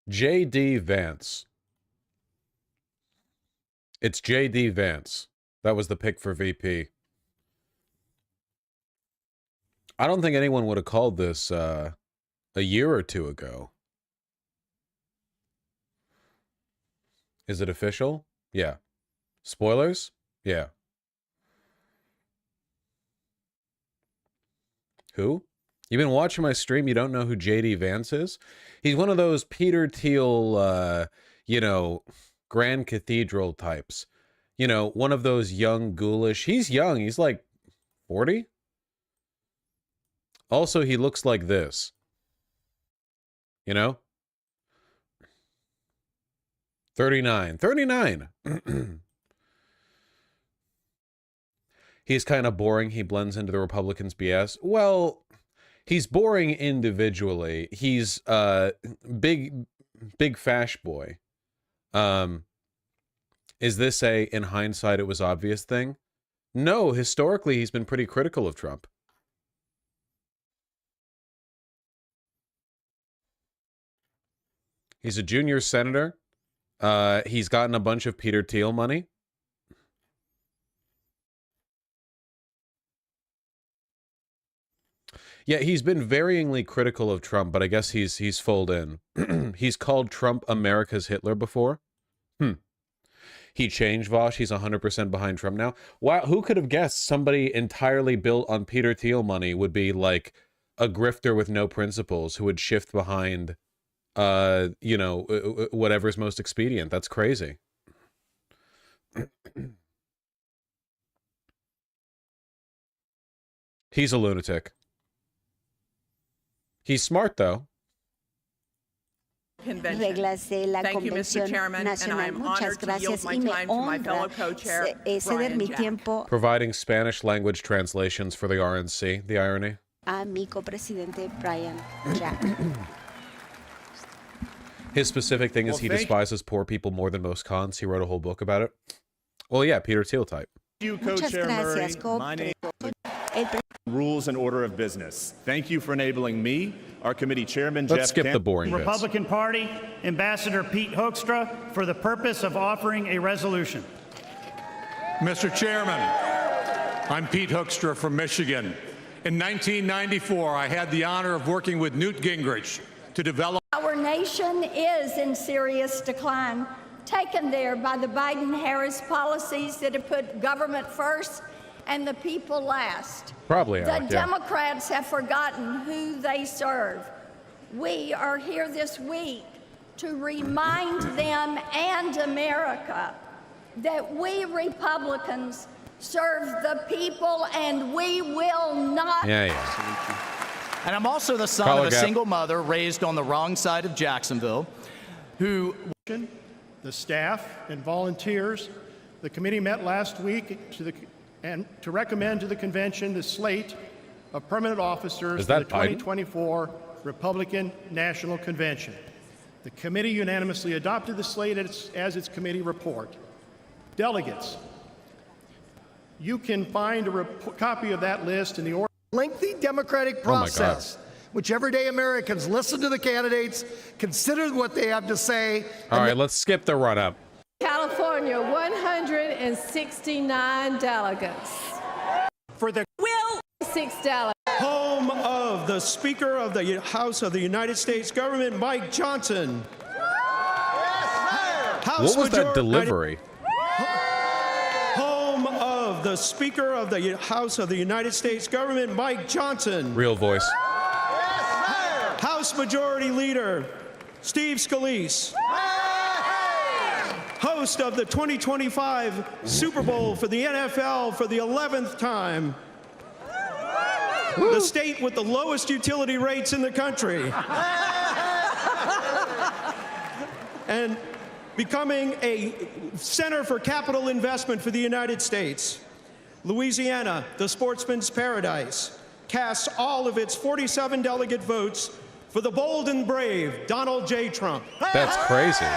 J.D. Vance. It's J.D. Vance. That was the pick for VP. I don't think anyone would have called this a year or two ago. Is it official? Yeah. Spoilers? Yeah. Who? You've been watching my stream, you don't know who J.D. Vance is? He's one of those Peter Thiel, you know, Grand Cathedral types. You know, one of those young, ghoulish... He's young, he's like 40? Also, he looks like this. You know? 39. 39! He's kind of boring. He blends into the Republicans' BS. Well, he's boring individually. He's big fash boy. Is this a, in hindsight, it was obvious thing? No, historically, he's been pretty critical of Trump. He's a junior senator. He's gotten a bunch of Peter Thiel money. Yeah, he's been varyingly critical of Trump, but I guess he's fulled in. He's called Trump America's Hitler before. He changed, Vosh. He's 100% behind Trump now. Wow, who could have guessed somebody entirely built on Peter Thiel money would be like a grifter with no principles who would shift behind, you know, whatever's most expedient. That's crazy. He's a lunatic. He's smart, though. Reglas de la Convención Nacional. Muchas gracias y me honra ceder mi tiempo providing Spanish language translations for the RNC. The irony. A mi copresidente Brian Jack. His specific thing is he despises poor people more than most cons. He wrote a whole book about it. Well, yeah, Peter Thiel type. Thank you, Co-Chair Murray. My name is Rules and Order of Business. Thank you for enabling me, our committee chairman, Let's skip the boring bits. Republican Party, Ambassador Pete Hoekstra, for the purpose of offering a resolution. Mr. Chairman, I'm Pete Hoekstra from Michigan. In 1994, I had the honor of working with Newt Gingrich to develop. Our nation is in serious decline, taken there by the Biden-Harris policies that have put government first and the people last. Probably, the Democrats have forgotten who they serve. We are here this week to remind them and America that we Republicans serve the people and we will not. And I'm also the son of a single mother raised on the wrong side of Jacksonville, who... The staff and volunteers, the committee met last week to recommend to the convention the slate of permanent officers for the 2024 Republican National Convention. The committee unanimously adopted the slate as its committee report. Delegates, you can find a copy of that list in the lengthy democratic process, which everyday Americans listen to the candidates, consider what they have to say. All right, let's skip the run-up. California, 169 delegates. For the 6 delegates. Home of the Speaker of the House of the United States Government, Mike Johnson. What was that delivery? Home of the Speaker of the House of the United States Government, Mike Johnson. Real voice. House Majority Leader Steve Scalise. Host of the 2025 Super Bowl for the NFL for the 11th time. The state with the lowest utility rates in the country. And becoming a center for capital investment for the United States. Louisiana, the sportsman's paradise, casts all of its 47 delegate votes for the bold and brave Donald J. Trump. That's crazy.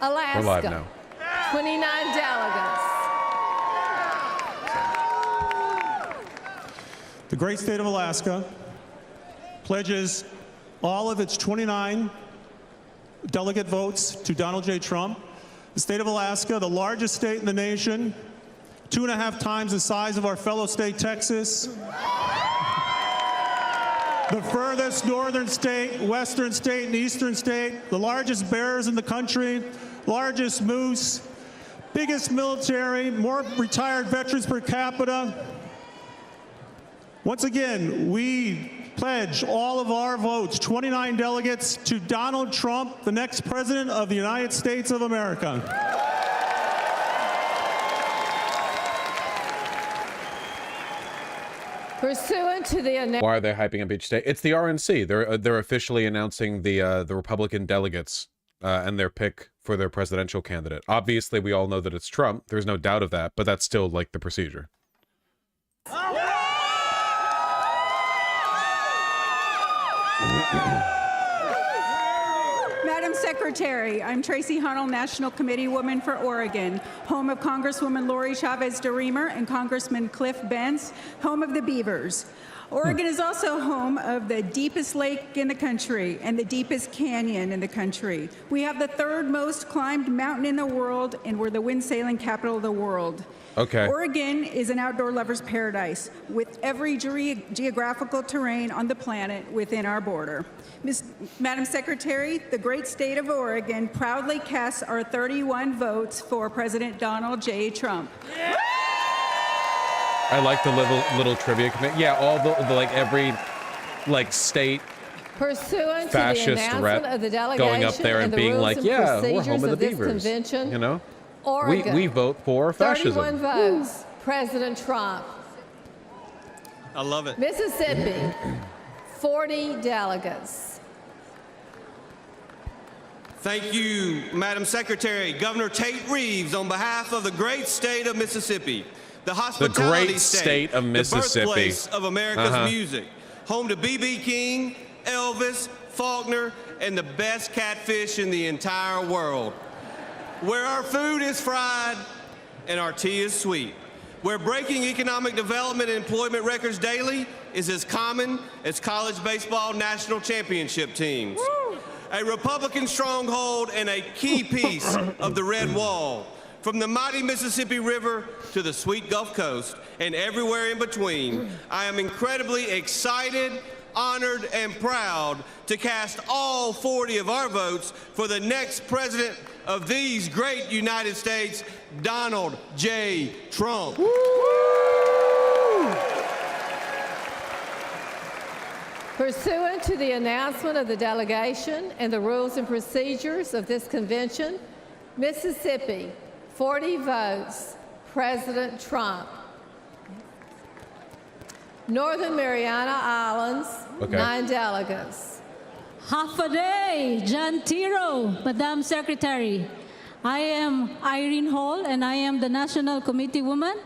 Alaska, we're live now. 29 delegates. The great state of Alaska pledges all of its 29 delegate votes to Donald J. Trump. The state of Alaska, the largest state in the nation, 2.5 times the size of our fellow state, Texas. The furthest northern state, western state, and eastern state, the largest bears in the country, largest moose, biggest military, more retired veterans per capita. Once again, we pledge all of our votes, 29 delegates, to Donald Trump, the next president of the United States of America. Pursuant to the Why are they hyping up each state? It's the RNC. They're officially announcing the Republican delegates and their pick for their presidential candidate. Obviously, we all know that it's Trump. There's no doubt of that, but that's still like the procedure. Madam Secretary, I'm Tracy Hunnell, National Committee Woman for Oregon, home of Congresswoman Lori Chavez DeRemer and Congressman Cliff Bentz, home of the Beavers. Oregon is also home of the deepest lake in the country and the deepest canyon in the country. We have the 3rd most climbed mountain in the world, and we're the wind sailing capital of the world. Okay. Oregon is an outdoor lover's paradise with every geographical terrain on the planet within our border. Madam Secretary, the great state of Oregon proudly casts our 31 votes for President Donald J. Trump. I like the little trivia commit. Yeah, all the like every like state pursuant to the fascist announcement rep of the delegation going up there and being like, yeah, we're home of the Beavers. You know, Oregon, we vote for fascism. 31 votes, President Trump. I love it. Mississippi, 40 delegates. Thank you, Madam Secretary. Governor Tate Reeves, on behalf of the great state of Mississippi, the hospitality great state of Mississippi, the birthplace of America's music, home to B.B. King, Elvis, Faulkner, and the best catfish in the entire world. Where our food is fried and our tea is sweet. Where breaking economic development and employment records daily is as common as college baseball national championship teams. Woo! A Republican stronghold and a key piece of the Red Wall. From the mighty Mississippi River to the sweet Gulf Coast and everywhere in between, I am incredibly excited, honored, and proud to cast all 40 of our votes for the next president of these great United States, Donald J. Trump. Pursuant to the announcement of the delegation and the rules and procedures of this convention, Mississippi, 40 votes, President Trump. Northern Mariana Islands, 9 delegates. Half a day, John Tiro, Madam Secretary. I am Irene Hall, and I am the National Committee Woman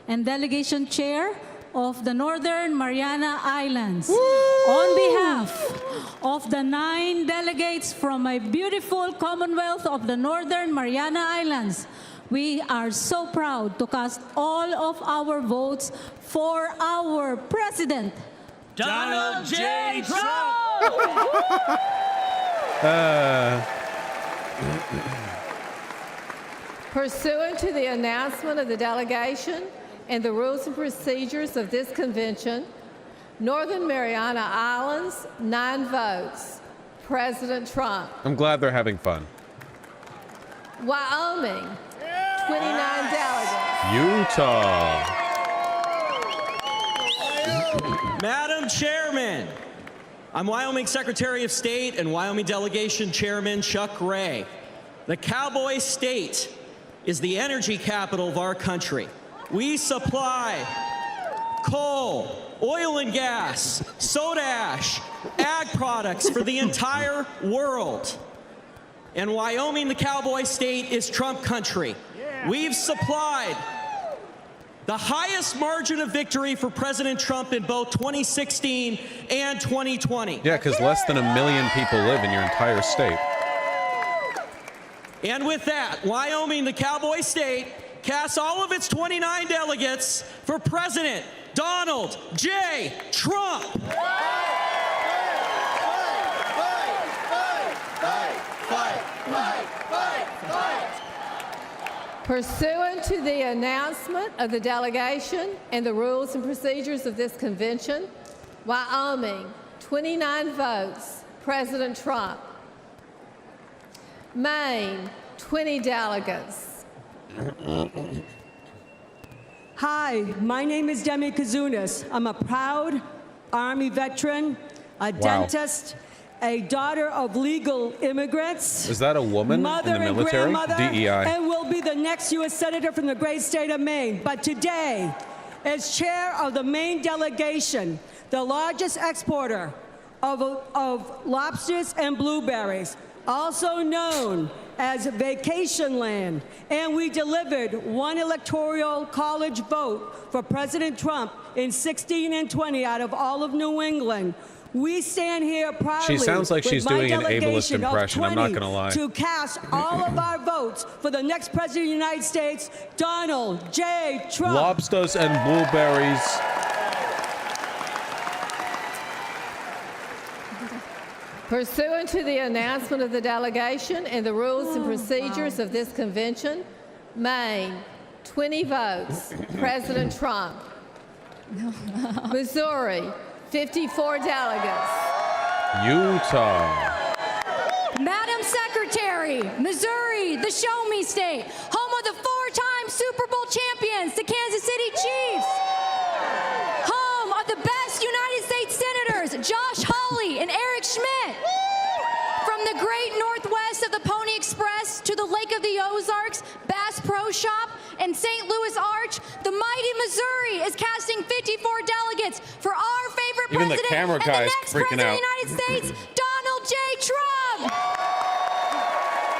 and Delegation Chair of the Northern Mariana Islands. Woo! On behalf of the 9 delegates from my beautiful Commonwealth of the Northern Mariana Islands, we are so proud to cast all of our votes for our President, Donald J. Trump! Pursuant to the announcement of the delegation and the rules and procedures of this convention, Northern Mariana Islands, 9 votes, President Trump. I'm glad they're having fun. Wyoming, 29 delegates. Utah. Madam Chairman, I'm Wyoming Secretary of State and Wyoming Delegation Chairman Chuck Ray. The Cowboy State is the energy capital of our country. We supply coal, oil and gas, soda ash, ag products for the entire world. And Wyoming, the Cowboy State, is Trump country. We've supplied the highest margin of victory for President Trump in both 2016 and 2020. Yeah, because less than 1 million people live in your entire state. And with that, Wyoming, the Cowboy State, casts all of its 29 delegates for President Donald J. Trump. Pursuant to the announcement of the delegation and the rules and procedures of this convention, Wyoming, 29 votes, President Trump. Maine, 20 delegates. Hi, my name is Demi Kazunas. I'm a proud Army veteran, a dentist, a daughter of legal immigrants. Is that a woman mother in the military? And grandmother, DEI. and will be the next U.S. Senator from the great state of Maine. But today, as chair of the Maine delegation, the largest exporter of lobsters and blueberries, also known as vacation land, and we delivered one electoral college vote for President Trump in 16 and 20 out of all of New England. We stand here proudly. She sounds like she's doing an ableist impression, I'm not going to lie. To cast all of our votes for the next President of the United States, Donald J. Trump. Lobsters and blueberries. Pursuant to the announcement of the delegation and the rules and procedures of this convention, Maine, 20 votes, President Trump. Missouri, 54 delegates. Utah. Madam Secretary, Missouri, the show me state, home of the four-time Super Bowl champions, the Kansas City Chiefs. Home of the best United States senators, Josh Hawley and Eric Schmidt. From the great Northwest of the Pony Express to the Lake of the Ozarks, Bass Pro Shop, and St. Louis Arch, the mighty Missouri is casting 54 delegates for our favorite Even president the camera and guy the is next freaking president out. of the United States, Donald J. Trump.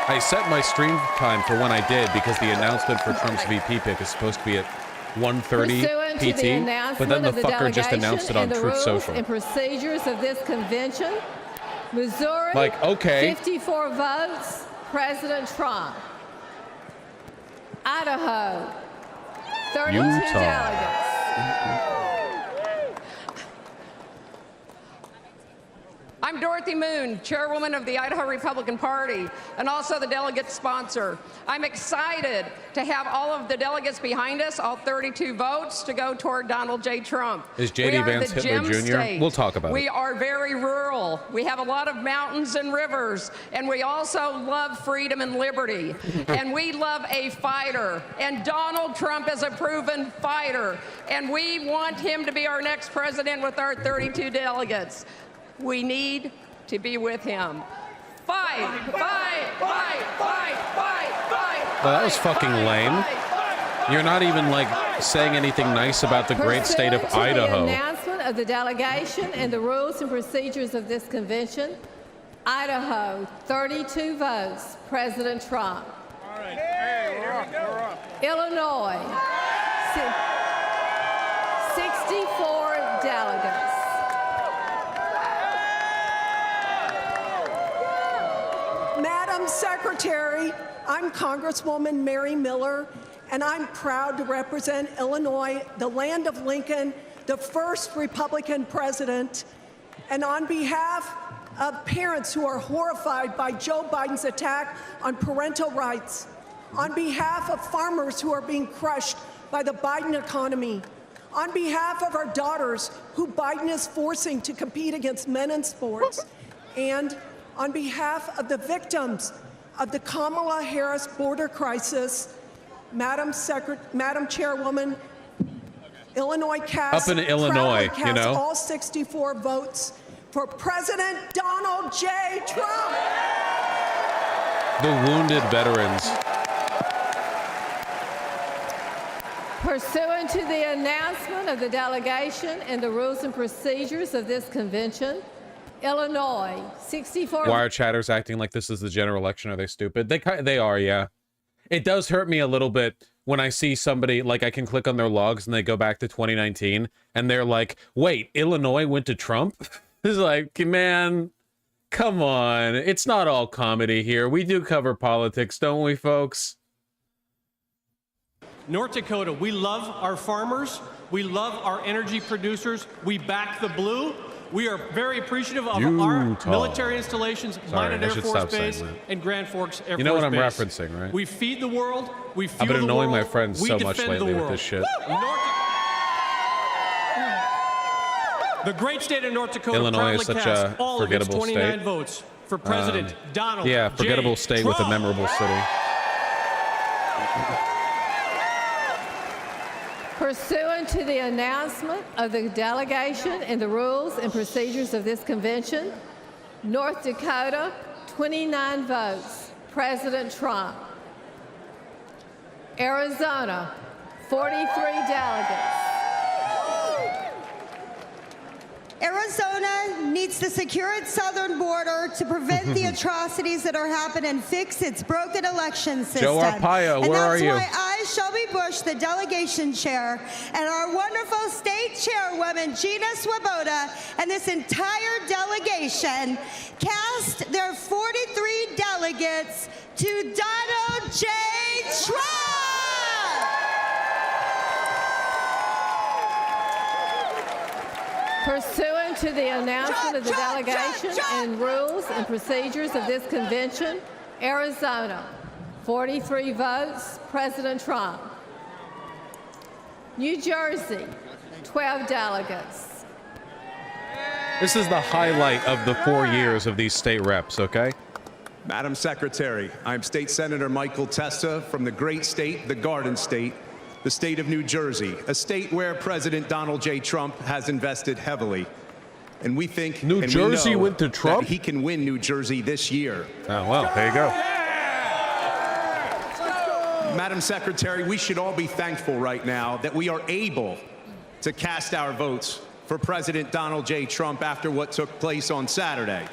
I set my stream time for when I did because the announcement for Trump's VP pick is supposed to be at 1:30 Pursuant to the PT, announcement but then the of the fucker just delegation announced it on and the Truth rules Social. and procedures of this convention, Missouri, Like, okay. 54 votes, President Trump. Idaho, 32 Utah. delegates. I'm Dorothy Moon, chairwoman of the Idaho Republican Party, and also the delegate sponsor. I'm excited to have all of the delegates behind us, all 32 votes, to go toward Donald J. Trump. Is J.D. Vance Hitler Jr.? State. We'll talk about it. We are very rural. We have a lot of mountains and rivers, and we also love freedom and liberty. And we love a fighter, and Donald Trump is a proven fighter, and we want him to be our next president with our 32 delegates. We need to be with him. Fight, fight, fight, fight, fight, fight. Well, that was fucking lame. You're not even like saying anything nice about the great state of Pursuant to Idaho. the announcement of the delegation and the rules and procedures of this convention, Idaho, 32 votes, President Trump. All right. Hey, we're up. Illinois, 64 delegates. Madam Secretary, I'm Congresswoman Mary Miller, and I'm proud to represent Illinois, the land of Lincoln, the first Republican president. And on behalf of parents who are horrified by Joe Biden's attack on parental rights, on behalf of farmers who are being crushed by the Biden economy, on behalf of our daughters who Biden is forcing to compete against men in sports, and on behalf of the victims of the Kamala Harris border crisis, Madam Chairwoman, Illinois cast, Up in Illinois, cast you know? all 64 votes for President Donald J. Trump. The wounded veterans. Pursuant to the announcement of the delegation and the rules and procedures of this convention, Illinois, 64. Why are chatters acting like this is the general election? Are they stupid? They are, yeah. It does hurt me a little bit when I see somebody, like I can click on their logs and they go back to 2019 and they're like, wait, Illinois went to Trump? It's like, man, come on. It's not all comedy here. We do cover politics, don't we, folks? North Dakota, we love our farmers. We love our energy producers. We back the blue. We are very appreciative of our military installations, Minot Air Force Base, and Grand Forks Air Force Base. You know what I'm referencing, right? We feed the world. We fuel the world. I've been annoying my friends so much lately with this shit. The great state of North Dakota Illinois is such a all of its forgettable 29 state. Votes for President Donald Yeah, forgettable J. state Trump. with a memorable city. Pursuant to the announcement of the delegation and the rules and procedures of this convention, North Dakota, 29 votes, President Trump. Arizona, 43 delegates. Arizona needs to secure its southern border to prevent the atrocities that are happening and fix its broken election system. Joe Arpaio, where are you? And that's why I, Shelby Bush, the delegation chair, and our wonderful state chairwoman, Gina Swoboda, and this entire delegation cast their 43 delegates to Donald J. Trump. Pursuant to the announcement of the delegation and rules and procedures of this convention, Arizona, 43 votes, President Trump. New Jersey, 12 delegates. This is the highlight of the 4 years of these state reps, okay? Madam Secretary, I'm State Senator Michael Testa from the great state, the Garden State, the state of New Jersey, a state where President Donald J. Trump has invested heavily. And we think New Jersey went to Trump? that he can win New Jersey this year. Oh, well, there you go. Madam Secretary, we should all be thankful right now that we are able to cast our votes for President Donald J. Trump after what took place on Saturday.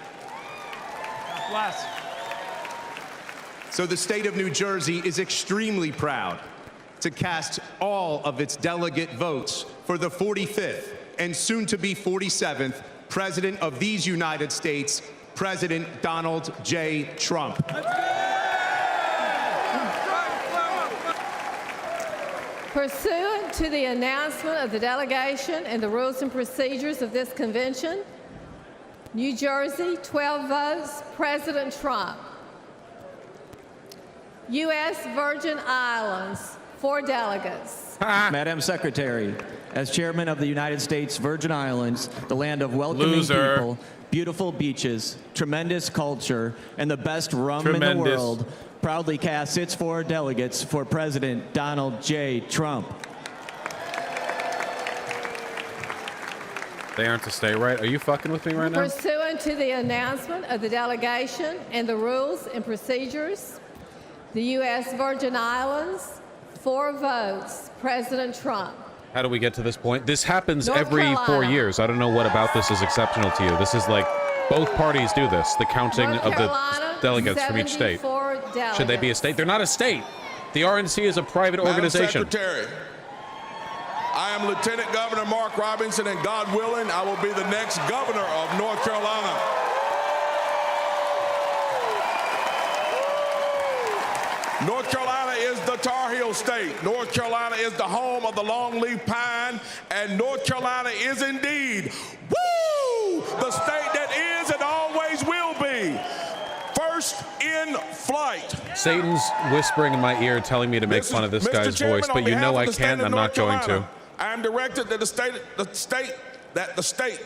So the state of New Jersey is extremely proud to cast all of its delegate votes for the 45th and soon to be 47th President of these United States, President Donald J. Trump. Pursuant to the announcement of the delegation and the rules and procedures of this convention, New Jersey, 12 votes, President Trump. U.S. Virgin Islands, 4 delegates. Madam Secretary, as chairman of the United States Virgin Islands, the land of welcoming people, beautiful beaches, tremendous culture, and the best rum in the world, proudly casts its 4 delegates for President Donald J. Trump. They aren't to stay, right? Are you fucking with me right now? Pursuant to the announcement of the delegation and the rules and procedures, the U.S. Virgin Islands, 4 votes, President Trump. How do we get to this point? This happens North every Carolina. 4 years. I don't know what about this is exceptional to you. This is like, both parties do this, the counting North of the Carolina, delegates from each state. 74 delegates. Should they be a state? They're not a state. The RNC is a private organization. Madam Secretary, I am Lieutenant Governor Mark Robinson, and God willing, I will be the next governor of North Carolina. North Carolina is the Tar Heel state. North Carolina is the home of the longleaf pine, and North Carolina is indeed, woo, the state that is and always will be first in flight. Satan's whispering in my ear telling me to make fun of this guy's voice, but you know I can't, I'm not going to. I am directed that the state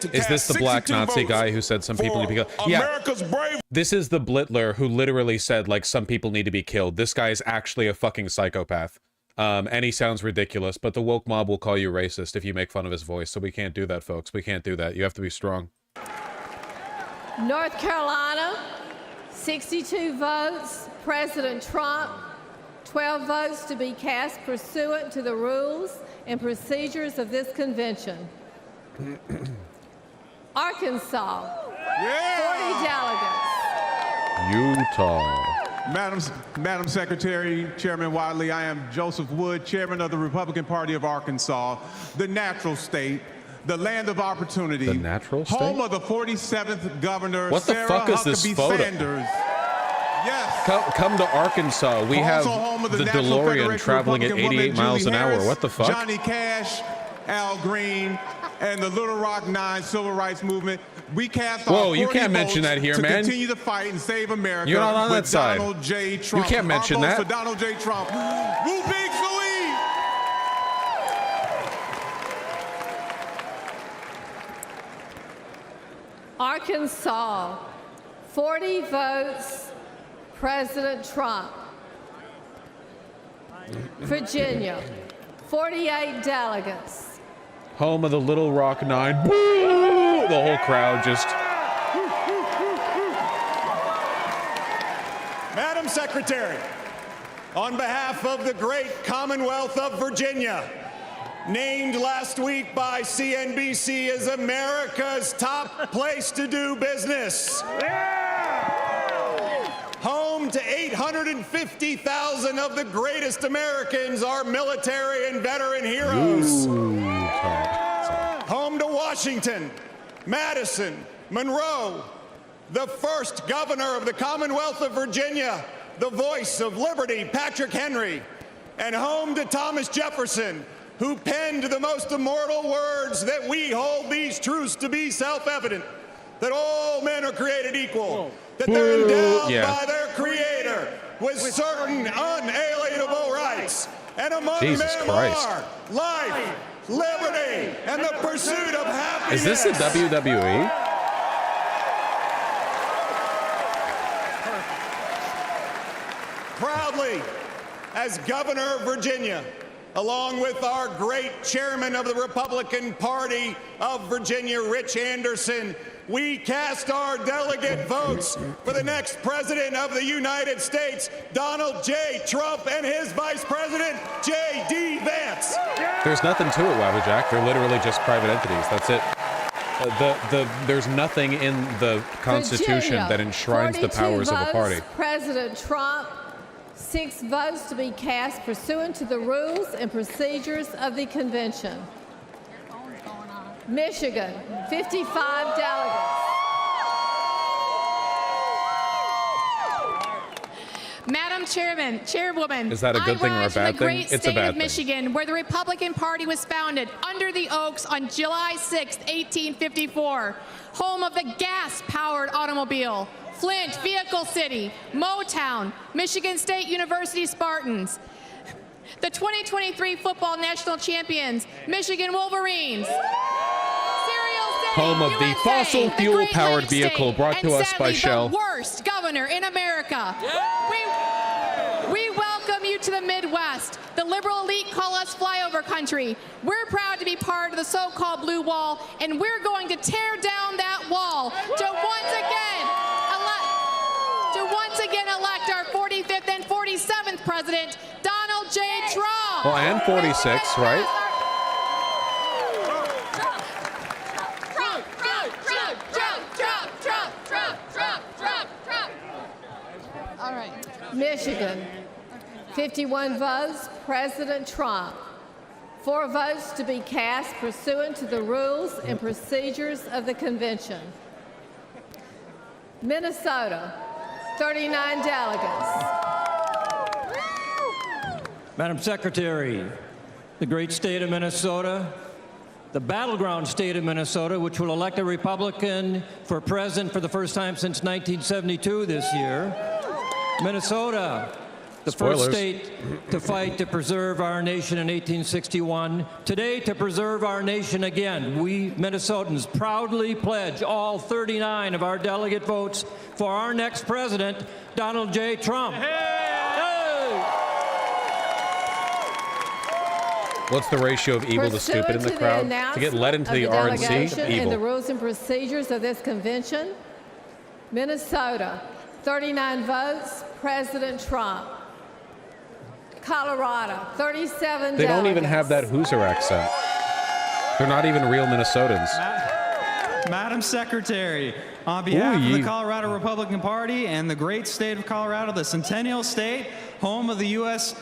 to Is this the black 62 Nazi votes guy who said some people need to be killed? Yeah. America's brave. This is the Blittler who literally said, like, some people need to be killed. This guy is actually a fucking psychopath. And he sounds ridiculous, but the woke mob will call you racist if you make fun of his voice, so we can't do that, folks. We can't do that. You have to be strong. North Carolina, 62 votes, President Trump, 12 votes to be cast pursuant to the rules and procedures of this convention. Arkansas, 40 delegates. Utah. Madam Secretary, Chairman Wadley, I am Joseph Wood, Chairman of the Republican Party of Arkansas, the natural state, the land of opportunity, The natural state? home of the 47th governor, What the Sarah fuck is this Huckabee photo? Sanders. Yes. Come to Arkansas. We have Also home of the National DeLorean Federation traveling at Republican 88 woman, miles Julie an hour. Harris, What the fuck? Johnny Cash, Al Green, and the Little Rock 9 civil rights movement. We cast Whoa, our you 40 can't mention votes that here, to man. continue to fight and save America. You're not on with that side. Donald J. Trump. You can't mention Our votes that. for Donald J. Trump. Woo Big Philly! Arkansas, 40 votes, President Trump. Virginia, 48 delegates. Home of the Little Rock 9. Woo! The whole crowd just... Madam Secretary, on behalf of the great Commonwealth of Virginia, named last week by CNBC as America's top place to do business. Home to 850,000 of the greatest Americans, our military and veteran heroes. Home to Washington, Madison, Monroe, the first governor of the Commonwealth of Virginia, the voice of liberty, Patrick Henry, and home to Thomas Jefferson, who penned the most immortal words that we hold these truths to be self-evident, that all men are created equal, that they're endowed by their Creator with certain unalienable rights, and among them are life, liberty, and the pursuit of happiness. Is this the WWE? Proudly, as governor of Virginia, along with our great chairman of the Republican Party of Virginia, Rich Anderson, we cast our delegate votes for the next president of the United States, Donald J. Trump, and his vice president, J.D. Vance. There's nothing to it, Wabajack. They're literally just private entities. That's it. There's nothing in the Constitution Virginia, that enshrines the powers of a party. President Trump, 6 votes to be cast pursuant to the rules and procedures of the convention. Michigan, 55 delegates. Madam Chairwoman, Is that a good thing or a bad thing? It's a bad thing. Michigan, where the Republican Party was founded under the Oaks on July 6, 1854, home of the gas-powered automobile, Flint, Vehicle City, Motown, Michigan State University Spartans, the 2023 football national champions, Michigan Wolverines, Home of the USA, fossil fuel-powered vehicle brought to us by Shell. The worst governor in America. We welcome you to the Midwest. The liberal elite call us flyover country. We're proud to be part of the so-called blue wall, and we're going to tear down that wall to once again elect our 45th and 47th president, Donald J. Trump. Well, and 46, right? All right. Michigan, 51 votes, President Trump. 4 votes to be cast pursuant to the rules and procedures of the convention. Minnesota, 39 delegates. Madam Secretary, the great state of Minnesota, the battleground state of Minnesota, which will elect a Republican for president for the first time since 1972 this year. Minnesota, the first state to fight to preserve our nation in 1861. Today, to preserve our nation again, we Minnesotans proudly pledge all 39 of our delegate votes for our next president, Donald J. Trump. What's the ratio of evil to stupid in the crowd? To get led into the RNC? And the Evil. rules and procedures of this convention. Minnesota, 39 votes, President Trump. Colorado, 37 They don't even have that Hoosier accent. They're not even real Minnesotans. Madam Secretary, On behalf of the Colorado Republican Party and the great state of Colorado, the Centennial State, home of the U.S.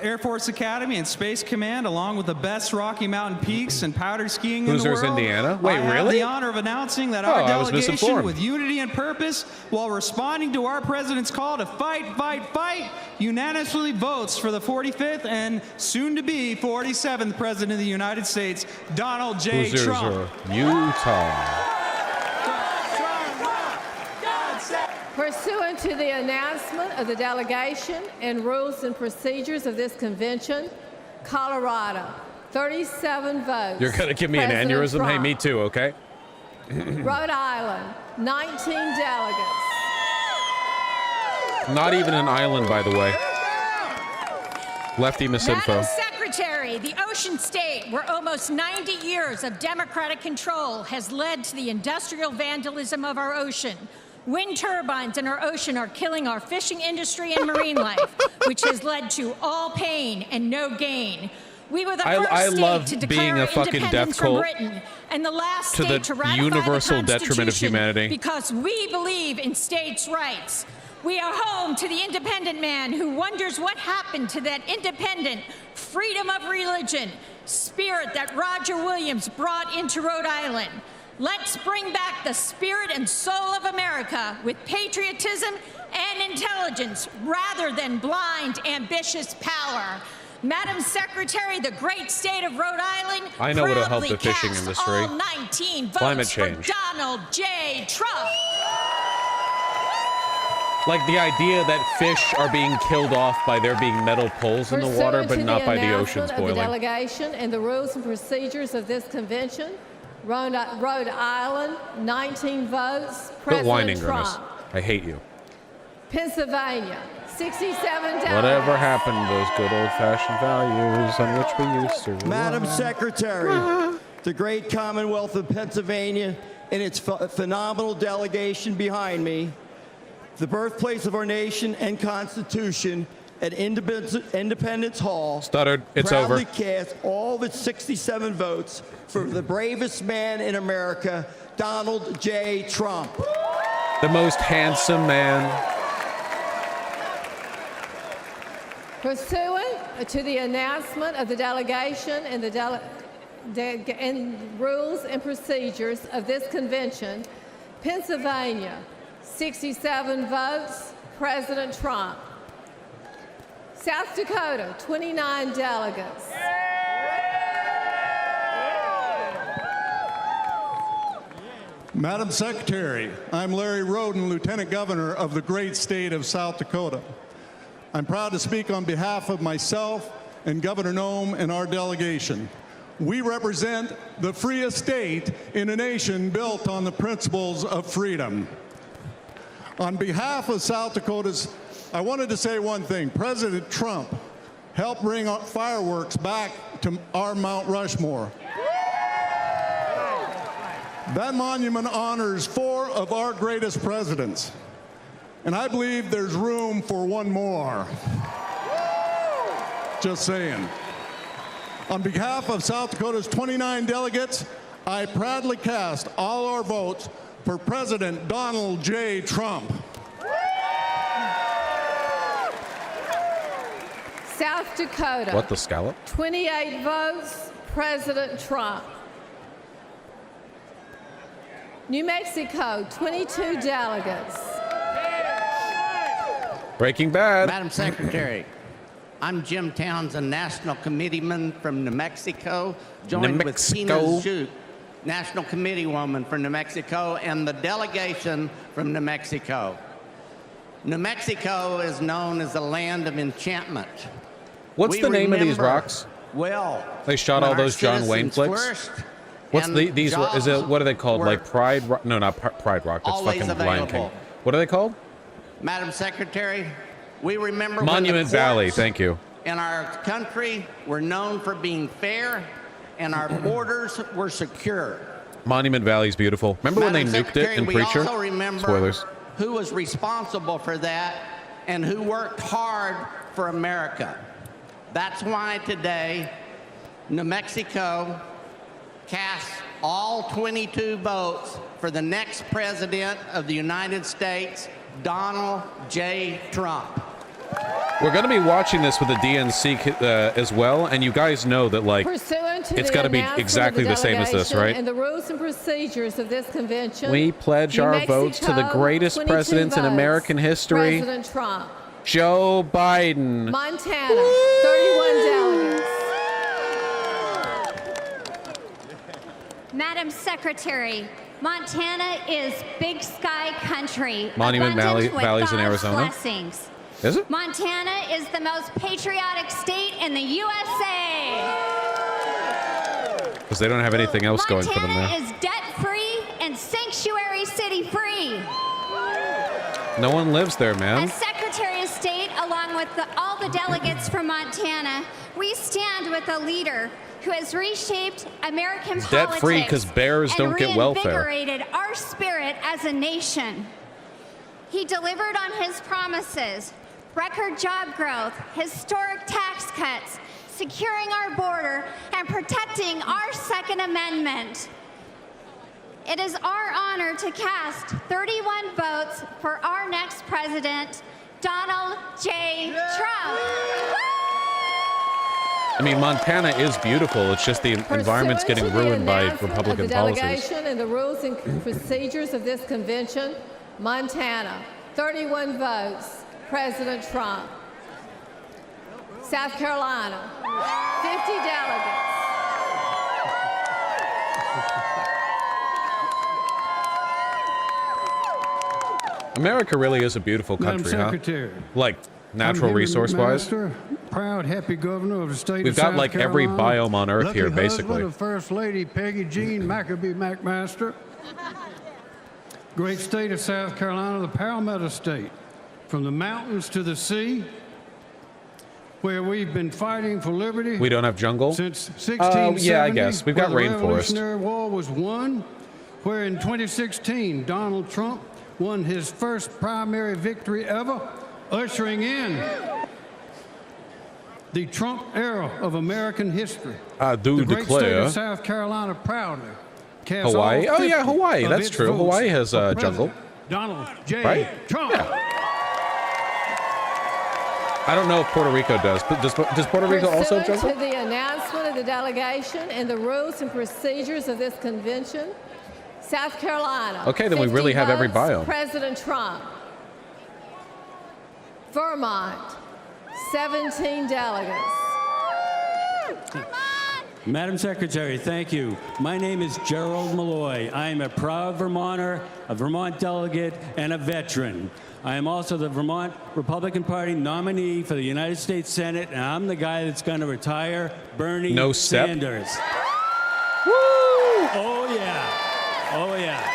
Air Force Academy and Space Command, along with the best Rocky Mountain peaks and powder skiing in the world. Indiana? Wait, I have really? the honor of announcing that our I was delegation, misinformed. with unity and purpose, while responding to our president's call to fight, fight, fight, unanimously votes for the 45th and soon-to-be 47th President of the United States, Donald J. Trump. Utah. Pursuant to the announcement of the delegation and rules and procedures of this convention, Colorado, 37 votes. You're going to give me an aneurysm? Trump. Hey, me too, okay? Rhode Island, 19 delegates. Not even an island, by the way. Lefty misinfo. Madam Secretary, the ocean state, where almost 90 years of Democratic control has led to the industrial vandalism of our ocean. Wind turbines in our ocean are killing our fishing industry and marine life, which has led to all pain and no gain. We were the first state to declare independence from Britain and the last state to ratify universal the detriment of humanity. because we believe in states' rights. We are home to the independent man who wonders what happened to that independent freedom of religion spirit that Roger Williams brought into Rhode Island. Let's bring back the spirit and soul of America with patriotism and intelligence rather than blind, ambitious power. Madam Secretary, the great state of Rhode Island I know what'll help the fishing cast industry. all 19 votes Climate change. for Donald J. Trump. Like the idea that fish are being killed off by there being metal poles in the water, but not by the oceans Of the boiling. delegation and the rules and procedures of this convention, Rhode Island, 19 votes. Quit whining, President Grimace. Trump. I hate you. Pennsylvania, 67 delegates. Whatever happened to those good old-fashioned values on which we used to Madam rely? Secretary, the great Commonwealth of Pennsylvania and its phenomenal delegation behind me, the birthplace of our nation and Constitution at Independence Hall, Stuttered. It's proudly over. cast all of its 67 votes for the bravest man in America, Donald J. Trump. The most handsome man. Pursuant to the announcement of the delegation and the rules and procedures of this convention, Pennsylvania, 67 votes, President Trump. South Dakota, 29 delegates. Madam Secretary, I'm Larry Roden, Lieutenant Governor of the great state of South Dakota. I'm proud to speak on behalf of myself and Governor Noem and our delegation. We represent the freest state in a nation built on the principles of freedom. On behalf of South Dakota's, I wanted to say one thing. President Trump helped bring fireworks back to our Mount Rushmore. That monument honors 4 of our greatest presidents, and I believe there's room for one more. Just saying. On behalf of South Dakota's 29 delegates, I proudly cast all our votes for President Donald J. Trump. South Dakota. What, the scallop? 28 votes, President Trump. New Mexico, 22 delegates. Breaking Bad. Madam Secretary, I'm Jim Townsend, National Committeeman from New Mexico, joined with Tina Zhuk, National Committeewoman from New Mexico, and the delegation from New Mexico. New Mexico is known as the land of enchantment. What's the name of these rocks? Well, They shot all those John Wayne flicks. What's these? Is it? What are they called? Like Pride? No, not Pride Rock. That's always fucking Lion King. available. What are they called? Madam Secretary, we remember when Monument the Valley. courts Thank you. in our country were known for being fair and our borders were secure. Monument Valley's beautiful. Remember when they Madam nuked it in Secretary, Preacher? We also remember Spoilers. who was responsible for that and who worked hard for America. That's why today New Mexico casts all 22 votes for the next president of the United States, Donald J. Trump. We're going to be watching this with the DNC as well, and you guys know that, like, it's got to be exactly the same as this, right? And the rules and procedures of this convention. We pledge our votes to the greatest president in American history, President Trump. Joe Biden. Montana, 31 delegates. Madam Secretary, Montana is big sky country. Monument abundant with Valley's in God's Arizona. Blessings. Is it? Montana is the most patriotic state in the USA. Because they don't have anything else going for them there. Montana is debt-free and sanctuary city-free. No one lives there, man. As Secretary of State, along with all the delegates from Montana, we stand with a leader who has reshaped American politics Debt-free because bears don't get welfare. reinvigorated our spirit as a nation. He delivered on his promises, record job growth, historic tax cuts, securing our border, and protecting our Second Amendment. It is our honor to cast 31 votes for our next president, Donald J. Trump. I mean, Montana is beautiful. It's just the environment's getting ruined by Republican policies. Delegation and the rules and procedures of this convention, Montana, 31 votes, President Trump. South Carolina, 50 delegates. America really is a beautiful country, Madam Secretary, huh? Like, natural resource-wise. Proud, happy governor of the state We've of got South like Carolina, every biome on Earth lucky here, husband basically. of First Lady Peggy Jean Maccabee McMaster. Great state of South Carolina, the Palmetto State, from the mountains to the sea, where we've been fighting for liberty. We don't have jungle? Since 1670. Yeah, I guess. We've got where the rainforest. Revolutionary War was won, where in 2016, Donald Trump won his first primary victory ever, ushering in the Trump era of American history. I do the great state declare. of South Carolina proudly casts Hawaii? all Oh, yeah, 50 Hawaii. of That's its true. votes Hawaii has for jungle. President Donald J. Right? Trump. I don't know if Puerto Rico does, but does Puerto Rico also have Pursuant jungle? to the announcement of the delegation and the rules and procedures of this convention, South Carolina. Okay, then we 50 really have every votes, biome. President Trump. Vermont, 17 delegates. Madam Secretary, thank you. My name is Gerald Malloy. I am a proud Vermonter, a Vermont delegate, and a veteran. I am also the Vermont Republican Party nominee for the United States Senate, and I'm the guy that's going to retire Bernie Sanders. Oh, yeah. Oh, yeah.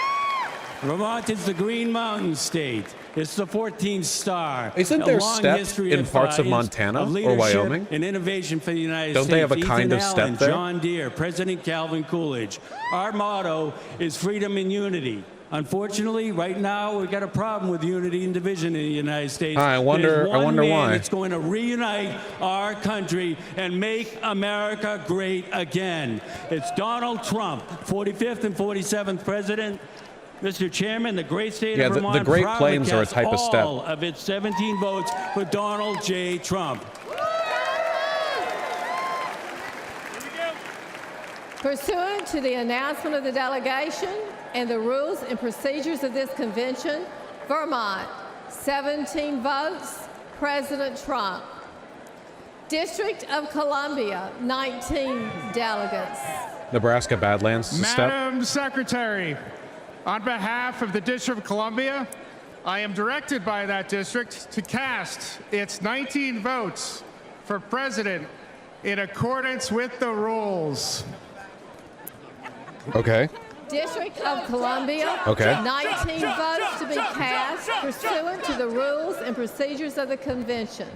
Vermont is the Green Mountain State. It's the 14th star. Isn't there step in parts of Montana or Wyoming? And innovation for the United Don't States. they have a kind of Ethan step Allen, there? John Deere, President Calvin Coolidge. Our motto is freedom and unity. Unfortunately, right now we've got a problem with unity and division in the United States. I wonder There's one man why. that's going to reunite our country and make America great again. It's Donald Trump, 45th and 47th president. Mr. Chairman, the great state of Vermont the Great proudly Plains are a casts type of step. all of its 17 votes for Donald J. Trump. Pursuant to the announcement of the delegation and the rules and procedures of this convention, Vermont, 17 votes, President Trump. District of Columbia, 19 delegates. Nebraska Badlands is a step. Madam Secretary, on behalf of the District of Columbia, I am directed by that district to cast its 19 votes for president in accordance with the rules. Okay. District of Columbia, Okay. 19 votes to be cast pursuant to the rules and procedures of the convention.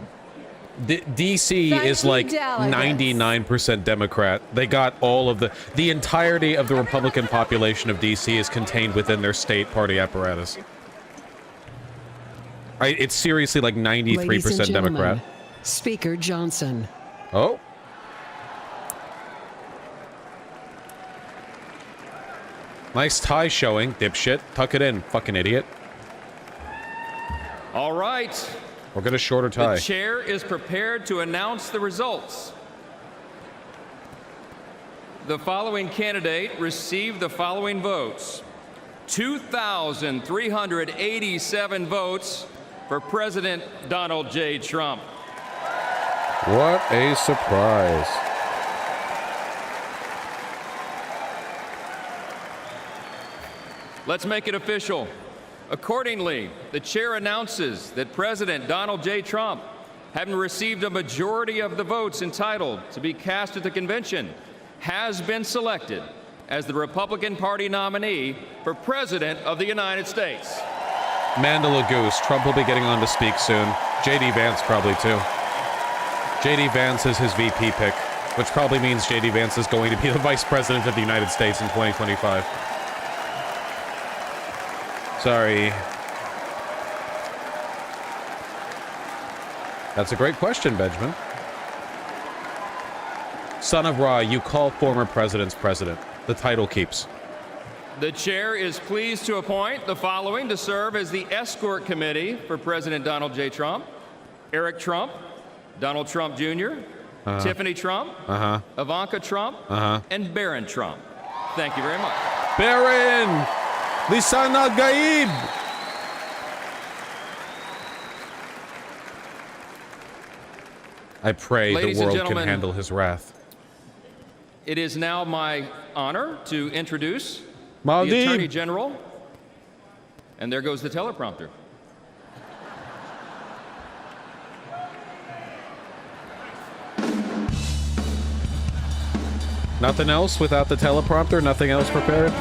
DC is like 99% Democrat. They got all of the entirety of the Republican population of DC is contained within their state party apparatus. It's seriously like 93% Democrat. Speaker Johnson. Oh. Nice tie showing, dipshit. Tuck it in, fucking idiot. All right. We'll get a shorter tie. The chair is prepared to announce the results. The following candidate received the following votes. 2,387 votes for President Donald J. Trump. What a surprise. Let's make it official. Accordingly, the chair announces that President Donald J. Trump, having received a majority of the votes entitled to be cast at the convention, has been selected as the Republican Party nominee for President of the United States. Mandela Goose. Trump will be getting on to speak soon. JD Vance probably too. JD Vance is his VP pick, which probably means JD Vance is going to be the Vice President of the United States in 2025. Sorry. That's a great question, Benjamin. Son of Ra, you call former presidents president. The title keeps. The chair is pleased to appoint the following to serve as the escort committee for President Donald J. Trump: Eric Trump, Donald Trump Jr., Tiffany Trump, Ivanka Trump, and Barron Trump. Thank you very much. Barron! Lisan al-Gaib! I pray Ladies the and world can gentlemen, handle his wrath. It is now my honor to introduce Maldi. the Attorney General. And there goes the teleprompter. Nothing else without the teleprompter? Nothing else prepared?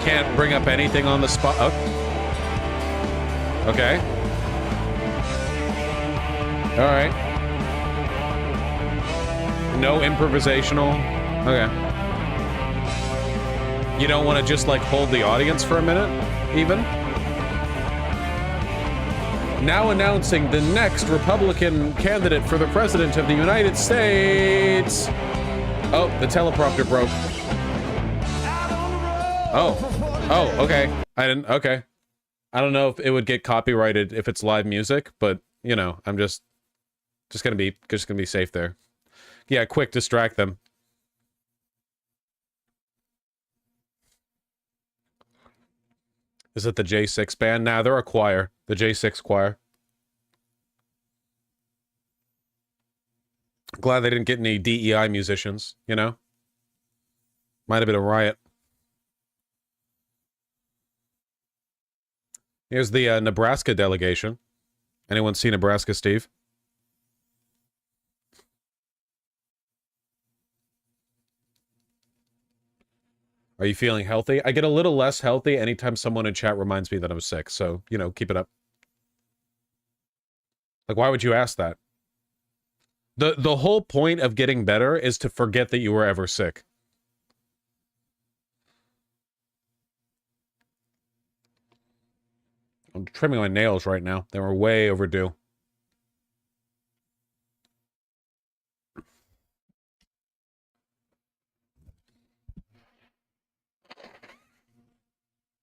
Can't bring up anything on the spot. Oh. Okay. All right. No improvisational. Okay. You don't want to just like hold the audience for a minute, even? Now announcing the next Republican candidate for the President of the United States. Oh, the teleprompter broke. Oh, okay. Okay. I don't know if it would get copyrighted if it's live music, but you know, I'm just gonna be safe there. Yeah, quick, distract them. Is it the J6 band? Nah, they're a choir. The J6 choir. Glad they didn't get any DEI musicians, you know? Might have been a riot. Here's the Nebraska delegation. Anyone see Nebraska, Steve? Are you feeling healthy? I get a little less healthy anytime someone in chat reminds me that I'm sick. So, you know, keep it up. Like, why would you ask that? The whole point of getting better is to forget that you were ever sick. I'm trimming my nails right now. They were way overdue.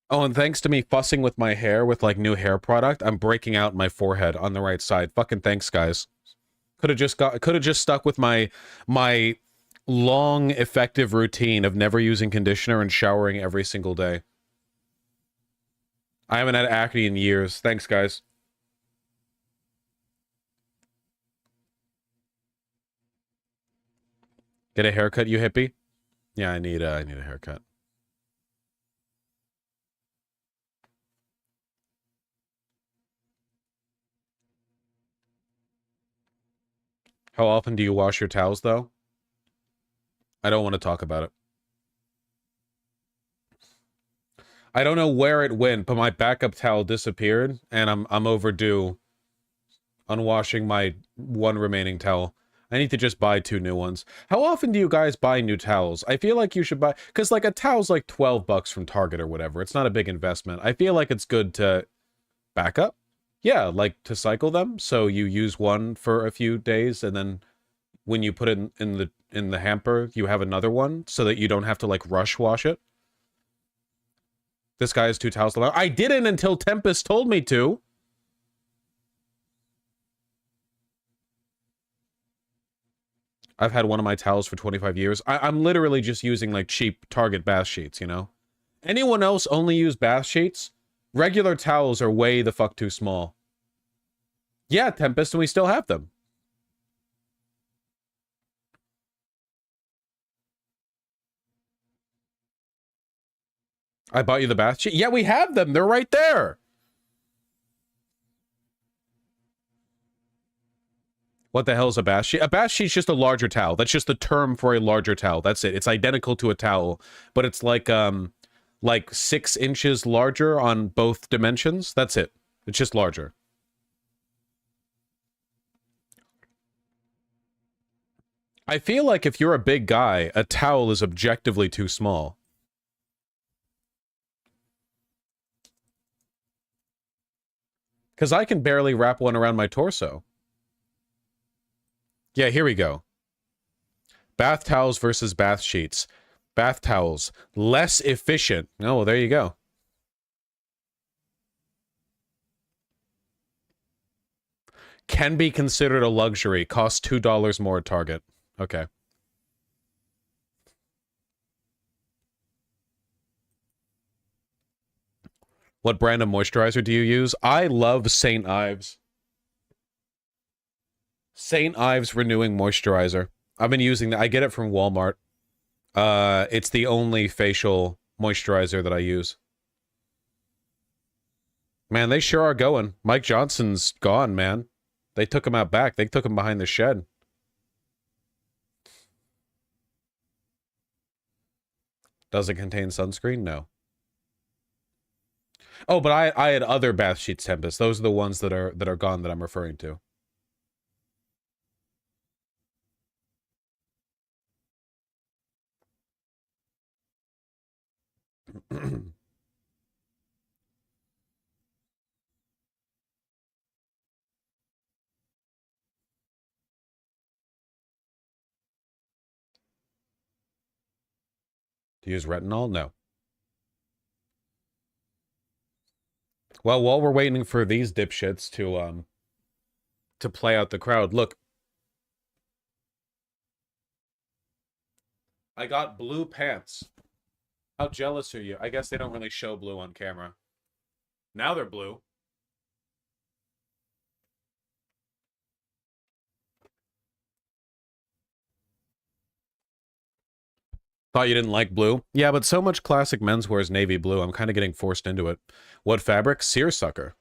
Oh, and thanks to me fussing with my hair with like new hair product, I'm breaking out my forehead on the right side. Fucking thanks, guys. Could have just stuck with my long effective routine of never using conditioner and showering every single day. I haven't had acne in years. Thanks, guys. Get a haircut, you hippie? Yeah, I need a haircut. How often do you wash your towels, though? I don't want to talk about it. I don't know where it went, but my backup towel disappeared, and I'm overdue on washing my one remaining towel. I need to just buy 2 new ones. How often do you guys buy new towels? I feel like you should buy... Because, like, a towel's like 12 bucks from Target or whatever. It's not a big investment. I feel like it's good to back up. Yeah, like, to cycle them. So you use one for a few days, and then when you put it in in the hamper, you have another one so that you don't have to, like, rush wash it. This guy has 2 towels. I didn't until Tempest told me to. I've had one of my towels for 25 years. I'm literally just using, like, cheap Target bath sheets, you know? Anyone else only use bath sheets? Regular towels are way the fuck too small. Yeah, Tempest, and we still have them. I bought you the bath sheet? Yeah, we have them. They're right there. What the hell is a bath sheet? A bath sheet's just a larger towel. That's just the term for a larger towel. That's it. It's identical to a towel, but it's like 6 inches larger on both dimensions. That's it. It's just larger. I feel like if you're a big guy, a towel is objectively too small. Because I can barely wrap one around my torso. Yeah, here we go. Bath towels versus bath sheets. Bath towels, less efficient. Oh, well, there you go. Can be considered a luxury. Costs $2 more at Target. Okay. What brand of moisturizer do you use? I love St. Ives. St. Ives Renewing Moisturizer. I've been using that. I get it from Walmart. It's the only facial moisturizer that I use. Man, they sure are going. Mike Johnson's gone, man. They took him out back. They took him behind the shed. Does it contain sunscreen? No. Oh, but I had other bath sheets, Tempest. Those are the ones that are gone that I'm referring to. Do you use retinol? No. Well, while we're waiting for these dipshits to play out the crowd, look. I got blue pants. How jealous are you? I guess they don't really show blue on camera. Now they're blue. Thought you didn't like blue? Yeah, but so much classic menswear is navy blue. I'm kind of getting forced into it. What fabric? Seersucker.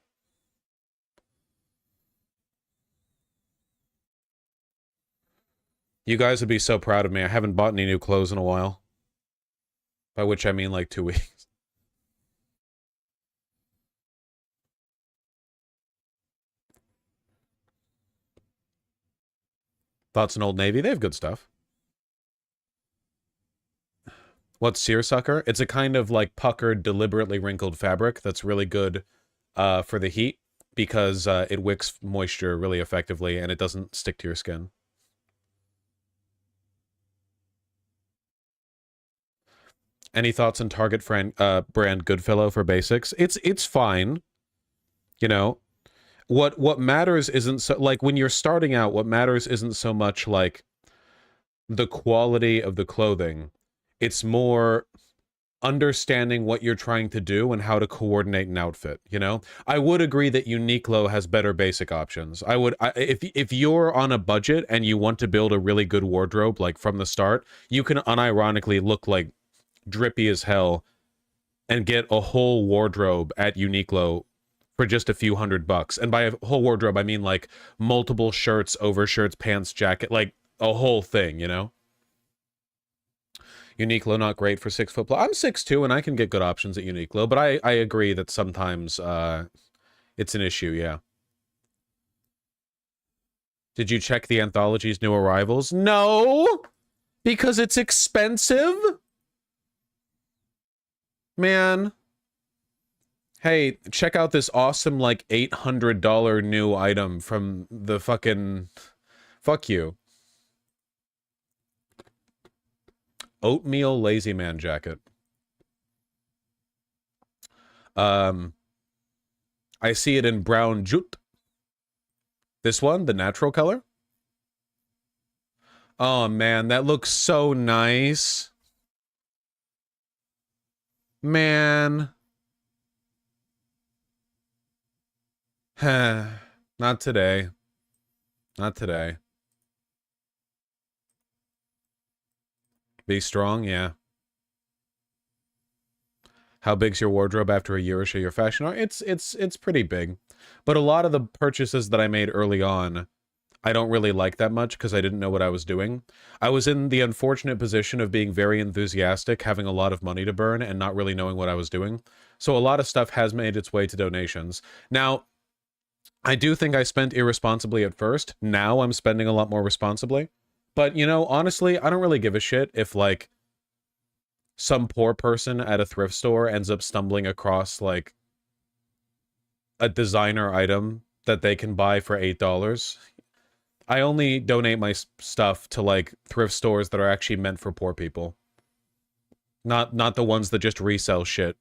You guys would be so proud of me. I haven't bought any new clothes in a while. By which I mean like 2 weeks. Thoughts on Old Navy? They have good stuff. What's seersucker? It's a kind of like puckered, deliberately wrinkled fabric that's really good for the heat because it wicks moisture really effectively and it doesn't stick to your skin. Any thoughts on Target brand Goodfellow for basics? It's fine. You know, what matters isn't so like when you're starting out, what matters isn't so much like the quality of the clothing. It's more understanding what you're trying to do and how to coordinate an outfit, you know? I would agree that Uniqlo has better basic options. If you're on a budget and you want to build a really good wardrobe like from the start, you can unironically look like drippy as hell and get a whole wardrobe at Uniqlo for just a few $100. And by a whole wardrobe, I mean like multiple shirts, overshirts, pants, jacket, like a whole thing, you know? Uniqlo not great for 6 foot plus. I'm 6'2" and I can get good options at Uniqlo, but I agree that sometimes it's an issue, yeah. Did you check the Anthology's new arrivals? No! Because it's expensive? Man. Hey, check out this awesome, like, $800 new item from the fucking... Fuck you. oatmeal lazy man jacket. I see it in brown jute. This one, the natural color. Oh man, that looks so nice. Man. Not today. Not today. Be strong, yeah. How big's your wardrobe after a year or so your fashion? It's pretty big. But a lot of the purchases that I made early on, I don't really like that much because I didn't know what I was doing. I was in the unfortunate position of being very enthusiastic, having a lot of money to burn, and not really knowing what I was doing. So a lot of stuff has made its way to donations. Now, I do think I spent irresponsibly at first. Now I'm spending a lot more responsibly. But, you know, honestly, I don't really give a shit if, like, some poor person at a thrift store ends up stumbling across, like, a designer item that they can buy for $8. I only donate my stuff to, like, thrift stores that are actually meant for poor people. Not the ones that just resell shit,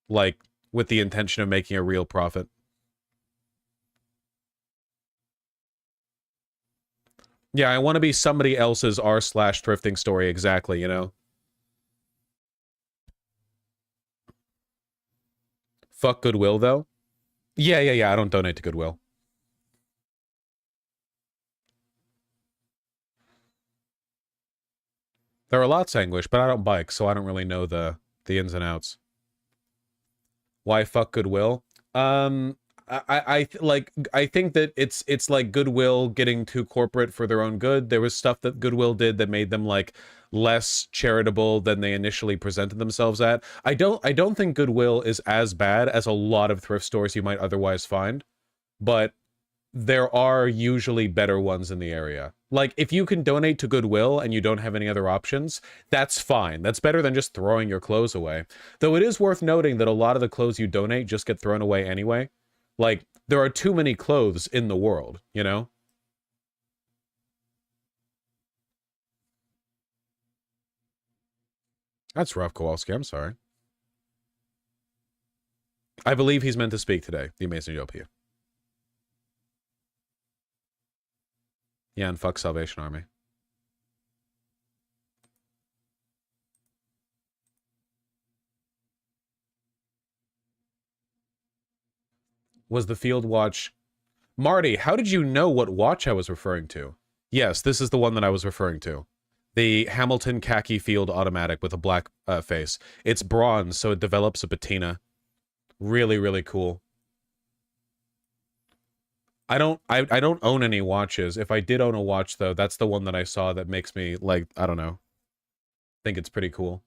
like, with the intention of making a real profit. Yeah, I want to be somebody else's r/thrifting story, exactly, you know? Fuck Goodwill, though? Yeah, I don't donate to Goodwill. There are lots of English, but I don't bike, so I don't really know the ins and outs. Why fuck Goodwill? I think that it's like Goodwill getting too corporate for their own good. There was stuff that Goodwill did that made them like less charitable than they initially presented themselves at. I don't think Goodwill is as bad as a lot of thrift stores you might otherwise find, but there are usually better ones in the area. Like, if you can donate to Goodwill and you don't have any other options, that's fine. That's better than just throwing your clothes away. Though it is worth noting that a lot of the clothes you donate just get thrown away anyway. Like, there are too many clothes in the world, you know? That's rough, Kowalski. I'm sorry. I believe he's meant to speak today. The amazing Utopia. Yeah, and fuck Salvation Army. Was the field watch... Marty, how did you know what watch I was referring to? Yes, this is the one that I was referring to. The Hamilton khaki field automatic with a black face. It's bronze, so it develops a patina. Really, really cool. I don't own any watches. If I did own a watch, though, that's the one that I saw that makes me, like, I don't know, think it's pretty cool.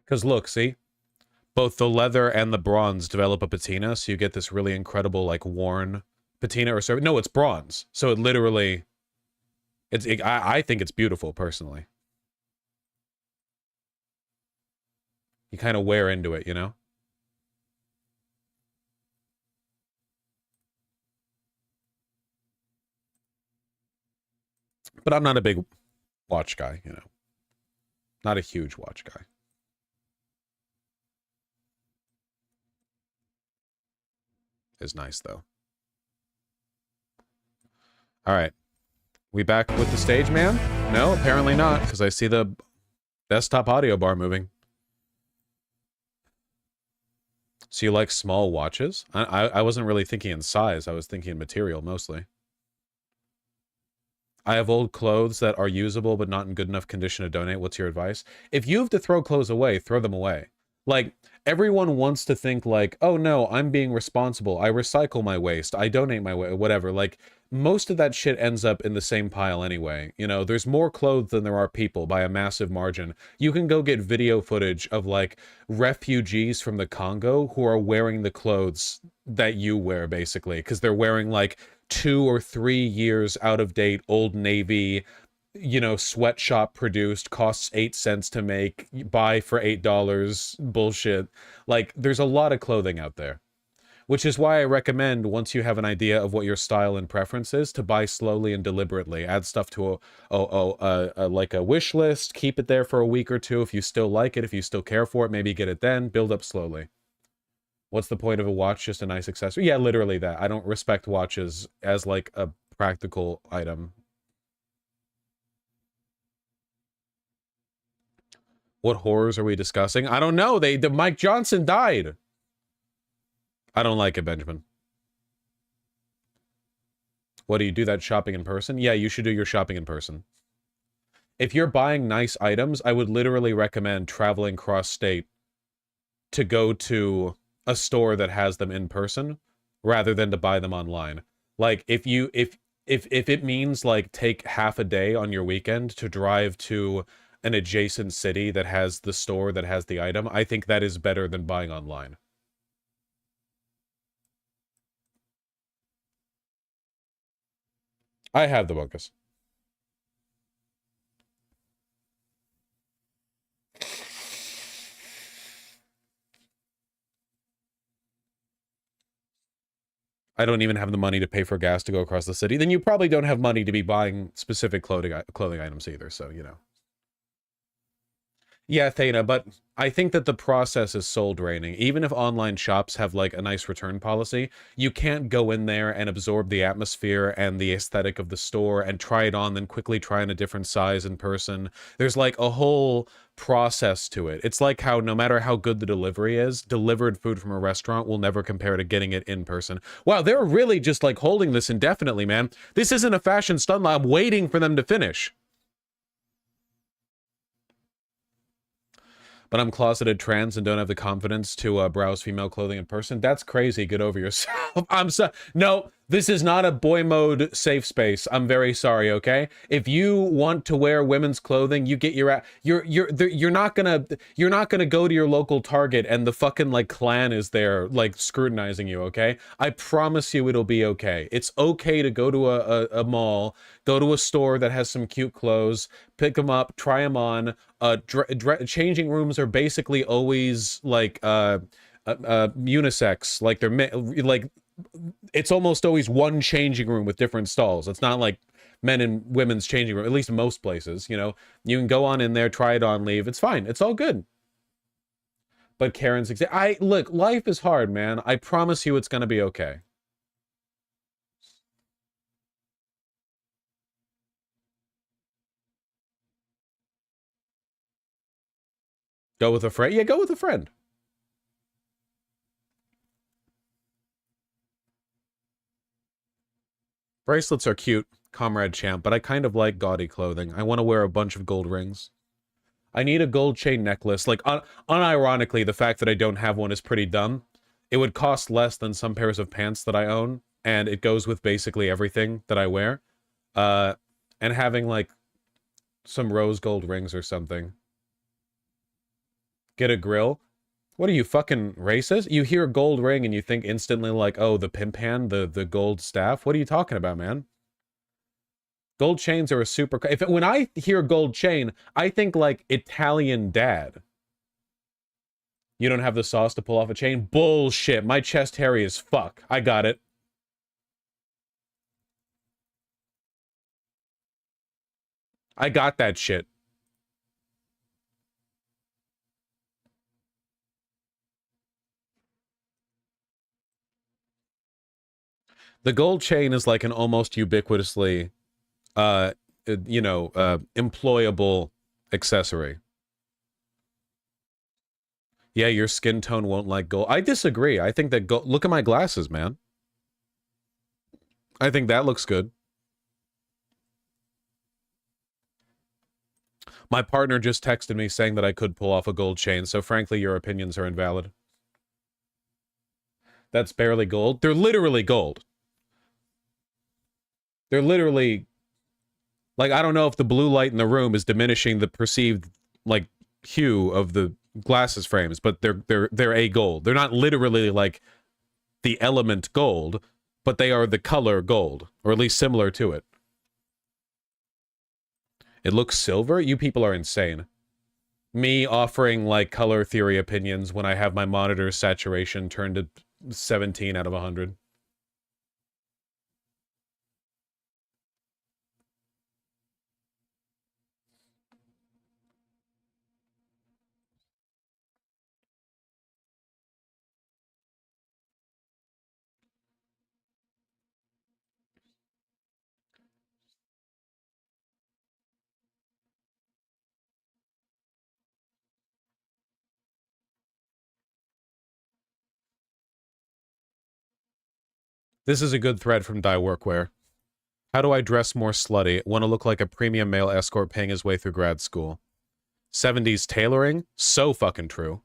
Because look, see? Both the leather and the bronze develop a patina, so you get this really incredible, like, worn patina or service. No, it's bronze. So it literally... I think it's beautiful, personally. You kind of wear into it, you know? But I'm not a big watch guy, you know? Not a huge watch guy. Is nice, though. All right. We back with the stage, man? No, apparently not, because I see the desktop audio bar moving. So you like small watches? I wasn't really thinking in size. I was thinking in material, mostly. I have old clothes that are usable but not in good enough condition to donate. What's your advice? If you have to throw clothes away, throw them away. Like, everyone wants to think like, oh no, I'm being responsible. I recycle my waste. I donate my waste, whatever. Like, most of that shit ends up in the same pile anyway. You know, there's more clothes than there are people by a massive margin. You can go get video footage of, like, refugees from the Congo who are wearing the clothes that you wear, basically, because they're wearing, like, 2 or 3 years out of date Old Navy you know, sweatshop produced, costs 8 cents to make, buy for $8 bullshit. Like, there's a lot of clothing out there. Which is why I recommend, once you have an idea of what your style and preference is, to buy slowly and deliberately. Add stuff to like a wish list, keep it there for a week or two if you still like it, if you still care for it, maybe get it then, build up slowly. What's the point of a watch? Just a nice accessory? Yeah, literally that. I don't respect watches as, like, a practical item. What horrors are we discussing? I don't know. The Mike Johnson died. I don't like it, Benjamin. What, do you do that shopping in person? Yeah, you should do your shopping in person. If you're buying nice items, I would literally recommend traveling cross-state to go to a store that has them in person rather than to buy them online. Like, if it means, like, take half a day on your weekend to drive to an adjacent city that has the store that has the item, I think that is better than buying online. I have the bunkus. I don't even have the money to pay for gas to go across the city. Then you probably don't have money to be buying specific clothing items either, so, you know. Yeah, Thana, but I think that the process is soul draining. Even if online shops have, like, a nice return policy, you can't go in there and absorb the atmosphere and the aesthetic of the store and try it on, then quickly try in a different size in person. There's, like, a whole process to it. It's like how no matter how good the delivery is, delivered food from a restaurant will never compare to getting it in person. Wow, they're really just, like, holding this indefinitely, man. This isn't a fashion stunt line. I'm waiting for them to finish. But I'm closeted trans and don't have the confidence to browse female clothing in person. That's crazy. Get over yourself. I'm so no. This is not a boy mode safe space. I'm very sorry. Okay, if you want to wear women's clothing, you get your you're not gonna go to your local Target and the fucking, like, Klan is there, like, scrutinizing you. Okay, I promise you it'll be okay. It's okay to go to a mall, go to a store that has some cute clothes, pick them up, try them on. Changing rooms are basically always, like, unisex. Like, they're like, it's almost always one changing room with different stalls. It's not like men and women's changing room, at least in most places. You know, you can go on in there, try it on, leave. It's fine. It's all good. But Karen's look, life is hard, man. I promise you it's gonna be okay. Go with a friend? Yeah, go with a friend. Bracelets are cute, Comrade Champ, but I kind of like gaudy clothing. I want to wear a bunch of gold rings. I need a gold chain necklace. Like, unironically, the fact that I don't have one is pretty dumb. It would cost less than some pairs of pants that I own, and it goes with basically everything that I wear. And having, like, some rose gold rings or something. Get a grill. What are you, fucking racist? You hear gold ring and you think instantly, like, oh, the pimp hand, the gold staff? What are you talking about, man? Gold chains are a super... when I hear gold chain, I think, like, Italian dad. You don't have the sauce to pull off a chain? Bullshit. My chest hairy as fuck. I got it. I got that shit. The gold chain is like an almost ubiquitously, employable accessory. Yeah, your skin tone won't like gold. I disagree. I think that gold... Look at my glasses, man. I think that looks good. My partner just texted me saying that I could pull off a gold chain, so frankly, your opinions are invalid. That's barely gold. They're literally gold. They're literally... Like, I don't know if the blue light in the room is diminishing the perceived, like, hue of the glasses frames, but they're a gold. They're not literally, like, the element gold, but they are the color gold, or at least similar to it. It looks silver? You people are insane. Me offering, like, color theory opinions when I have my monitor saturation turned to 17 out of 100. This is a good thread from Die Workwear. How do I dress more slutty? Want to look like a premium male escort paying his way through grad school. 70s tailoring? So fucking true.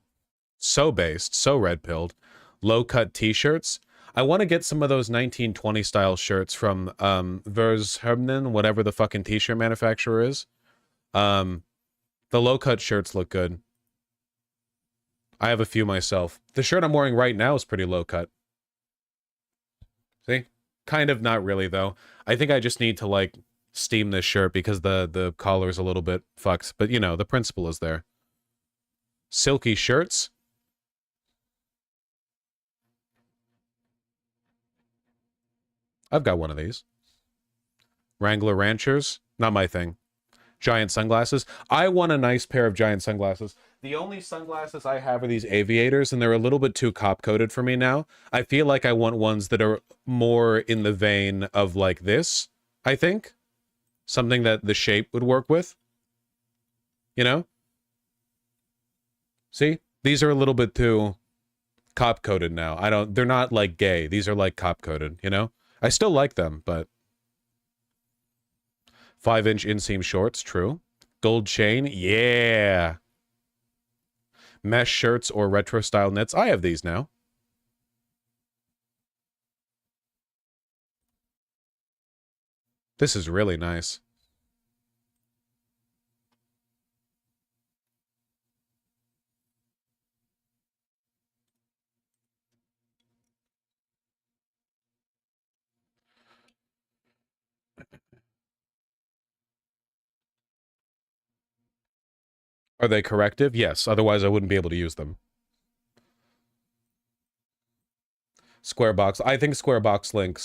So based. So red-pilled. Low-cut t-shirts? I want to get some of those 1920 style shirts from Vershermnen, whatever the fucking t-shirt manufacturer is. The low-cut shirts look good. I have a few myself. The shirt I'm wearing right now is pretty low-cut. See? Kind of not really, though. I think I just need to, like, steam this shirt because the collar's a little bit fucked. But, you know, the principle is there. Silky shirts? I've got one of these. Wrangler Ranchers? Not my thing. Giant sunglasses? I want a nice pair of giant sunglasses. The only sunglasses I have are these aviators, and they're a little bit too cop-coated for me now. I feel like I want ones that are more in the vein of, like, this, I think. Something that the shape would work with. You know? See? These are a little bit too cop-coated now. They're not, like, gay. These are, like, cop-coated, you know? I still like them, but... 5-inch inseam shorts, true. Gold chain, yeah! Mesh shirts or retro-style knits. I have these now. This is really nice. Are they corrective? Yes, otherwise I wouldn't be able to use them. Square box. I think square box link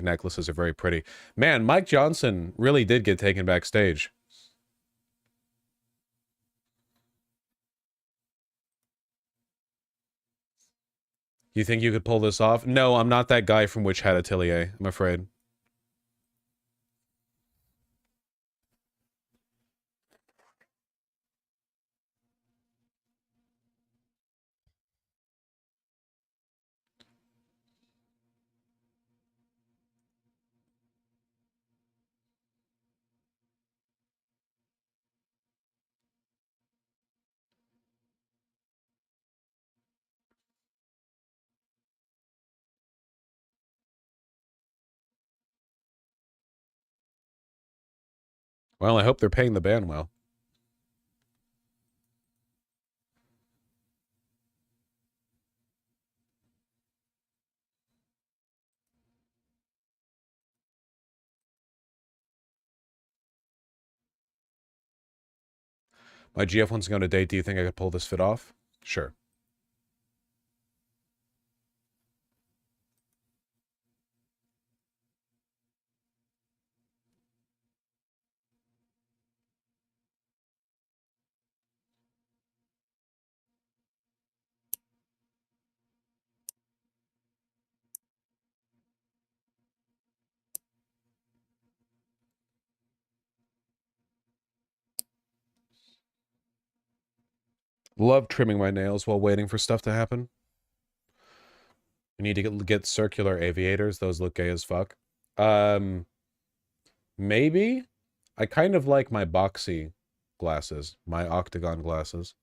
necklaces are very pretty. Man, Mike Johnson really did get taken backstage. You think you could pull this off? No, I'm not that guy from Witch Hat Atelier, I'm afraid. Well, I hope they're paying the band well. My GF wants to go on a date. Do you think I could pull this fit off? Sure. Love trimming my nails while waiting for stuff to happen. We need to get circular aviators. Those look gay as fuck. Maybe? I kind of like my boxy glasses. My octagon glasses.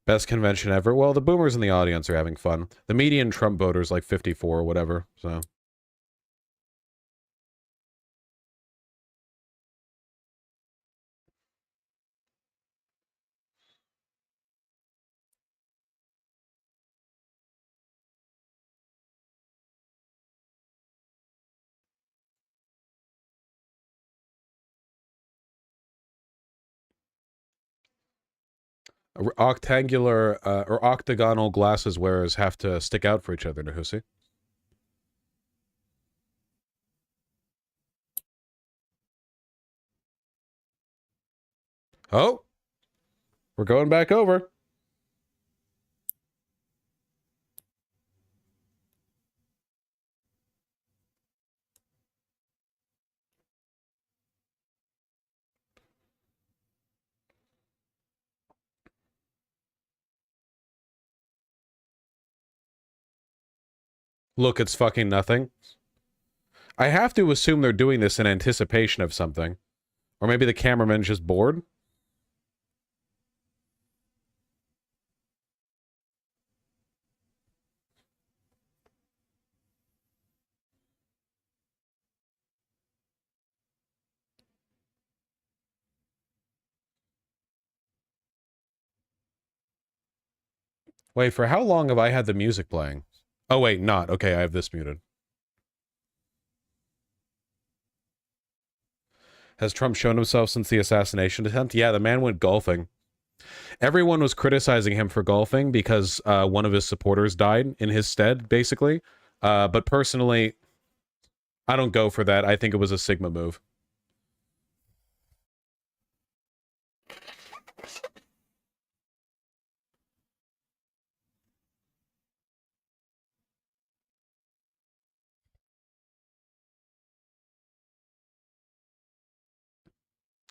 Best convention ever? Well, the boomers in the audience are having fun. The median Trump voter is like 54 or whatever, so... Octangular or octagonal glasses wearers have to stick out for each other, Nahusi. Oh, we're going back over. Look, it's fucking nothing. I have to assume they're doing this in anticipation of something. Or maybe the cameraman's just bored. Wait, for how long have I had the music playing? Oh, wait, not. Okay, I have this muted. Has Trump shown himself since the assassination attempt? Yeah, the man went golfing. Everyone was criticizing him for golfing because one of his supporters died in his stead, basically. But personally, I don't go for that. I think it was a Sigma move.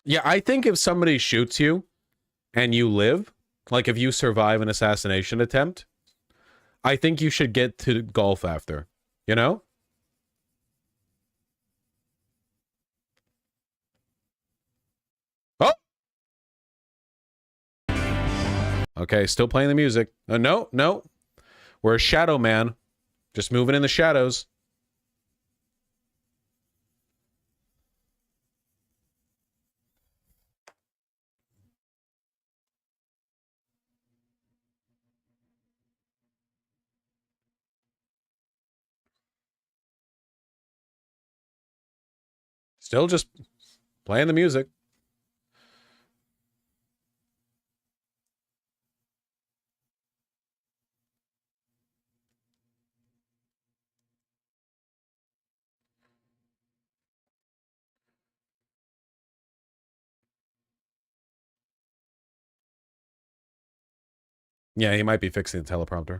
Yeah, I think if somebody shoots you and you live, like if you survive an assassination attempt, I think you should get to golf after, you know? Oh! Okay, still playing the music. No, no. We're a shadow man. Just moving in the shadows. Still just playing the music. Yeah, he might be fixing the teleprompter.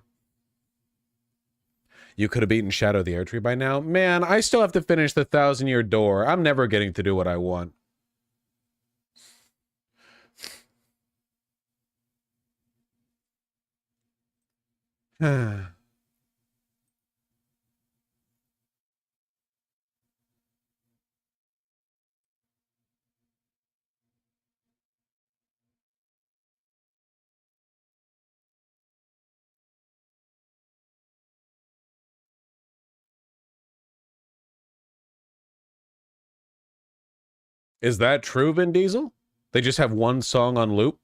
You could have beaten Shadow the Air Tree by now. Man, I still have to finish the 1,000-Year Door. I'm never getting to do what I want. Is that true, Vin Diesel? They just have one song on loop?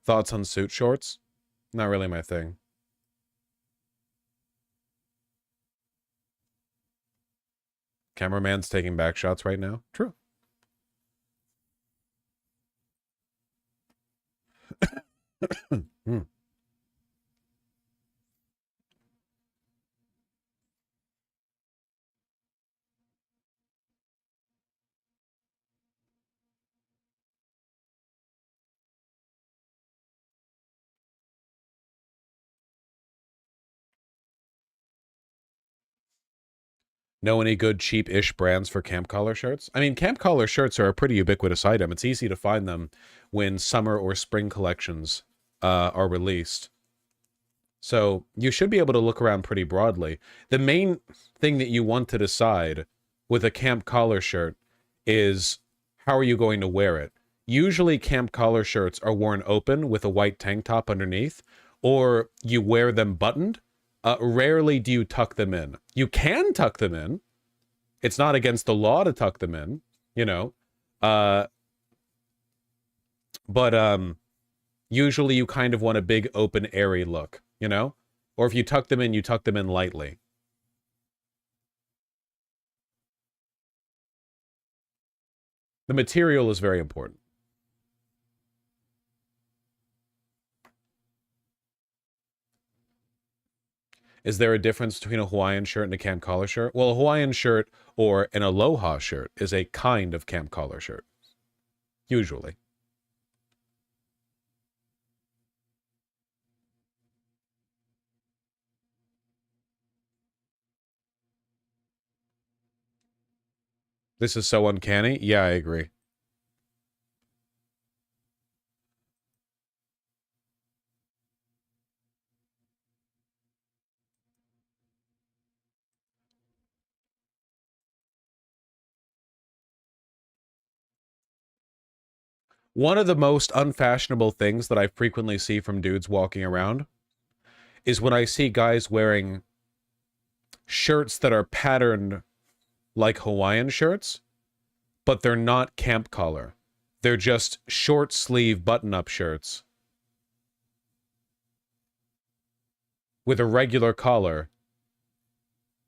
Thoughts on suit shorts? Not really my thing. Cameraman's taking back shots right now. True. Know any good cheap-ish brands for camp collar shirts? I mean, camp collar shirts are a pretty ubiquitous item. It's easy to find them when summer or spring collections are released. So you should be able to look around pretty broadly. The main thing that you want to decide with a camp collar shirt is how are you going to wear it? Usually camp collar shirts are worn open with a white tank top underneath, or you wear them buttoned. Rarely do you tuck them in. You can tuck them in. It's not against the law to tuck them in, you know? But usually you kind of want a big, open, airy look, you know? Or if you tuck them in, you tuck them in lightly. The material is very important. Is there a difference between a Hawaiian shirt and a camp collar shirt? Well, a Hawaiian shirt or an aloha shirt is a kind of camp collar shirt. Usually. This is so uncanny. Yeah, I agree. One of the most unfashionable things that I frequently see from dudes walking around is when I see guys wearing shirts that are patterned like Hawaiian shirts, but they're not camp collar. They're just short sleeve button-up shirts with a regular collar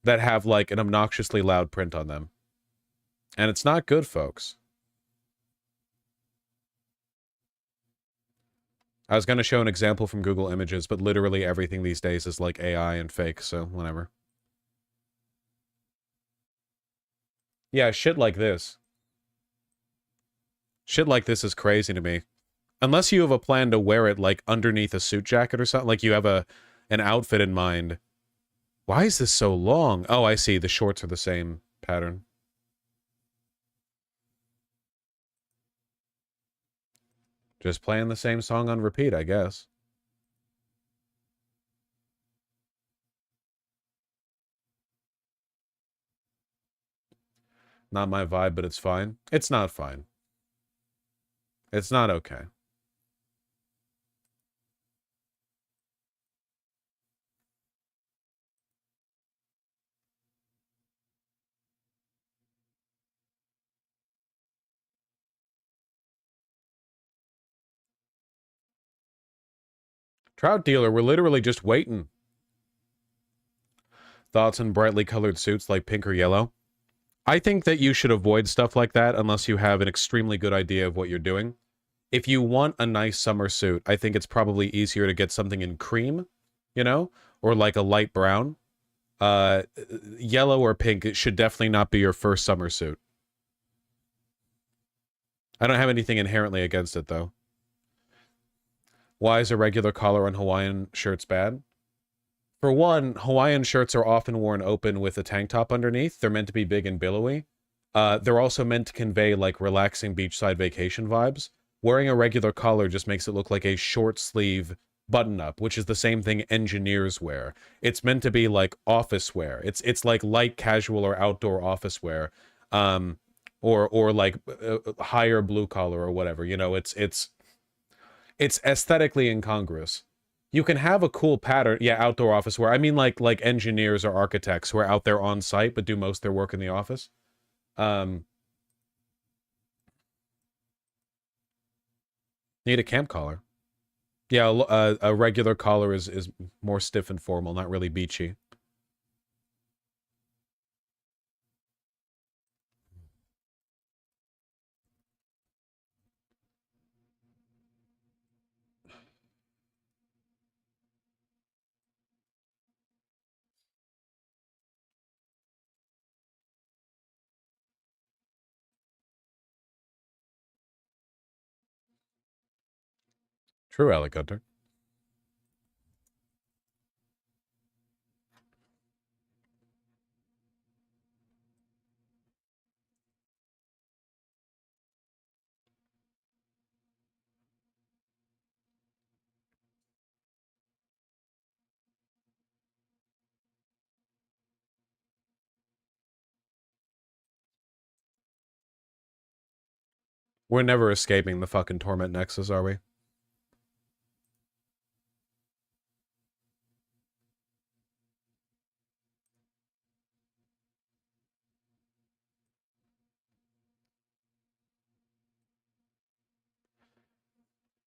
that have like an obnoxiously loud print on them. And it's not good, folks. I was going to show an example from Google Images, but literally everything these days is like AI and fake, so whatever. Yeah, shit like this. Shit like this is crazy to me. Unless you have a plan to wear it like underneath a suit jacket or something, like you have an outfit in mind. Why is this so long? Oh, I see. The shorts are the same pattern. Just playing the same song on repeat, I guess. Not my vibe, but it's fine. It's not fine. It's not okay. Trout dealer, we're literally just waiting. Thoughts on brightly colored suits like pink or yellow? I think that you should avoid stuff like that unless you have an extremely good idea of what you're doing. If you want a nice summer suit, I think it's probably easier to get something in cream, you know, or like a light brown. Yellow or pink, it should definitely not be your first summer suit. I don't have anything inherently against it, though. Why is a regular collar on Hawaiian shirts bad? For one, Hawaiian shirts are often worn open with a tank top underneath. They're meant to be big and billowy. They're also meant to convey, like, relaxing beachside vacation vibes. Wearing a regular collar just makes it look like a short sleeve button-up, which is the same thing engineers wear. It's meant to be, like, office wear. It's like light casual or outdoor office wear. Or like, higher blue collar or whatever. You know, it's aesthetically incongruous. You can have a cool pattern, yeah, outdoor office wear. I mean, like engineers or architects who are out there on site but do most of their work in the office. Need a camp collar. Yeah, a regular collar is more stiff and formal, not really beachy. True, Alec Gunter. We're never escaping the fucking torment nexus, are we?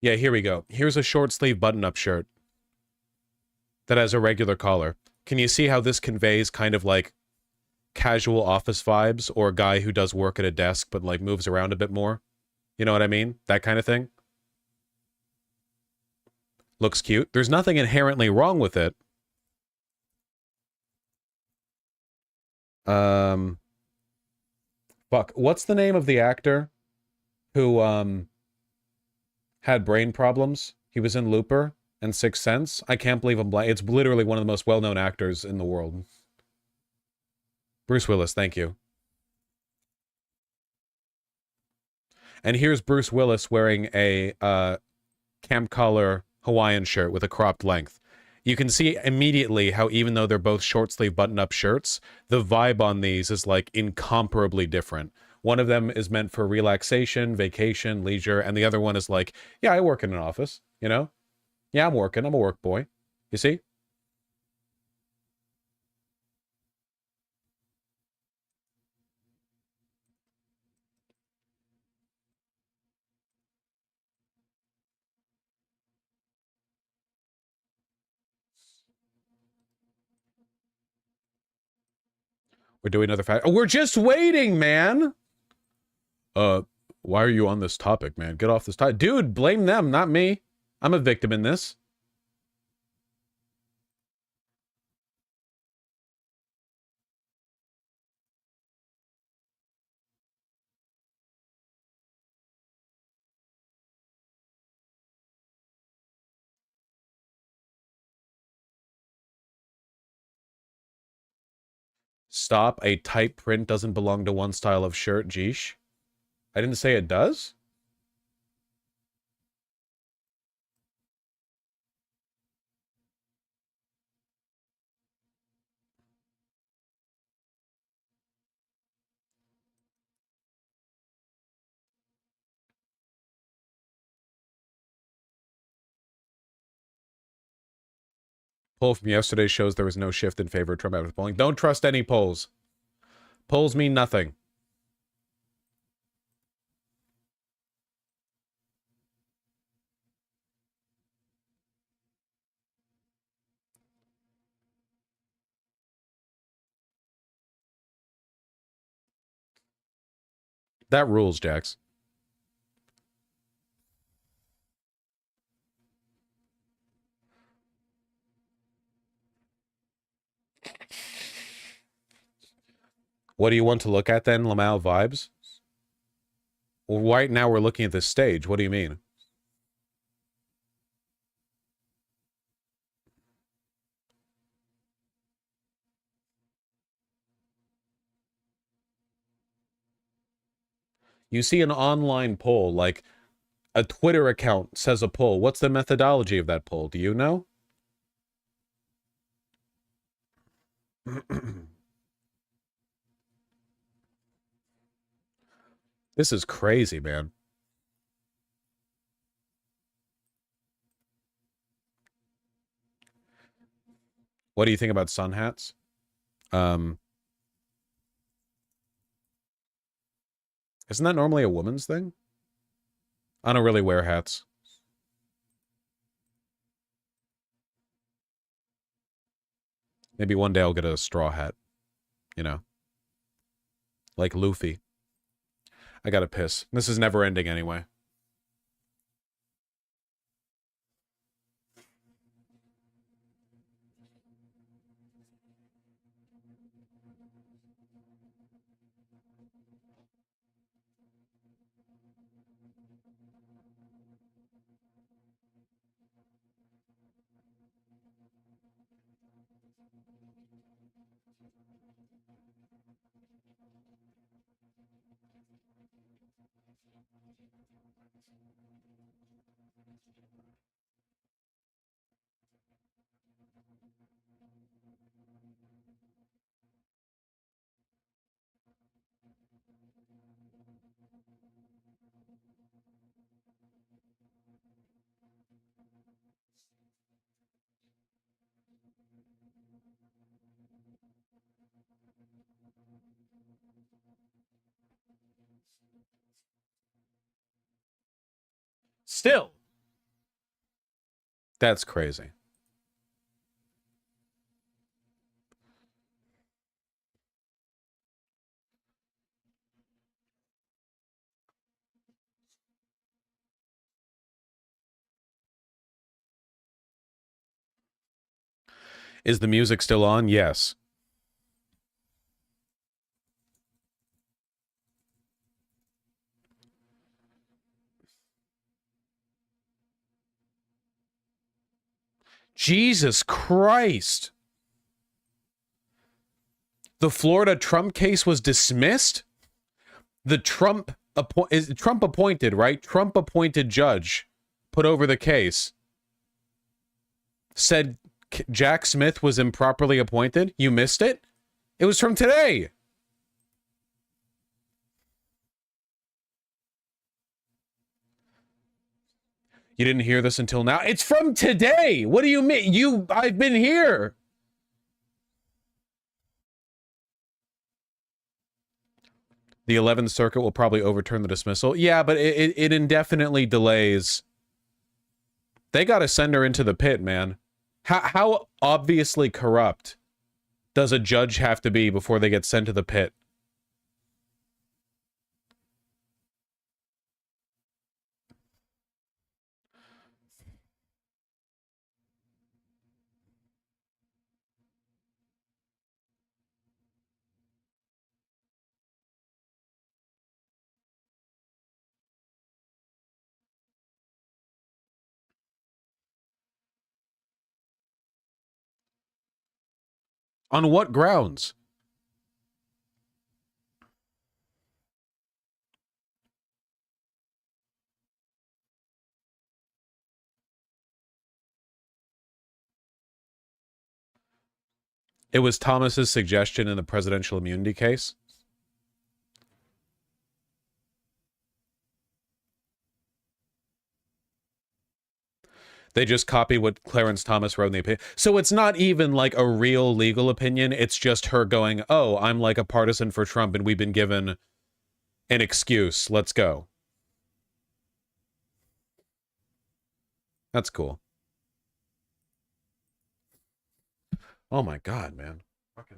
Yeah, here we go. Here's a short sleeve button-up shirt that has a regular collar. Can you see how this conveys kind of like casual office vibes, or a guy who does work at a desk but like moves around a bit more? You know what I mean? That kind of thing. Looks cute. There's nothing inherently wrong with it. Fuck. What's the name of the actor who had brain problems? He was in Looper and Sixth Sense. I can't believe I'm blank. It's literally one of the most well-known actors in the world. Bruce Willis, thank you. And here's Bruce Willis wearing a camp collar Hawaiian shirt with a cropped length. You can see immediately how, even though they're both short sleeve button-up shirts, the vibe on these is like incomparably different. One of them is meant for relaxation, vacation, leisure, and the other one is like, yeah, I work in an office, you know? Yeah, I'm working. I'm a work boy. You see? We're doing another fact. Oh, we're just waiting, man. Why are you on this topic, man? Get off this topic. Dude, blame them, not me. I'm a victim in this. Stop. A tight print doesn't belong to one style of shirt, Jeesh. I didn't say it does? Poll from yesterday shows there was no shift in favor of Trump after polling. Don't trust any polls. Polls mean nothing. That rules, Jax. What do you want to look at then, Lamau vibes? Well, right now we're looking at this stage. What do you mean? You see an online poll, like a Twitter account says a poll. What's the methodology of that poll? Do you know? This is crazy, man. What do you think about sun hats? Isn't that normally a woman's thing? I don't really wear hats. Maybe one day I'll get a straw hat. You know. Like Luffy. I gotta piss. This is never ending anyway. Still, That's crazy. Is the music still on? Yes. Jesus Christ. The Florida Trump case was dismissed? The Trump appointed, right? Trump appointed judge put over the case. Said Jack Smith was improperly appointed? You missed it? It was from today. You didn't hear this until now? It's from today. What do you mean? I've been here. The 11th Circuit will probably overturn the dismissal. Yeah, but it indefinitely delays. They got to send her into the pit, man. How obviously corrupt does a judge have to be before they get sent to the pit? On what grounds? It was Thomas's suggestion in the presidential immunity case. They just copy what Clarence Thomas wrote in the opinion. So it's not even like a real legal opinion. It's just her going, oh, I'm like a partisan for Trump and we've been given an excuse. Let's go. That's cool. Oh my God, man. Fucking.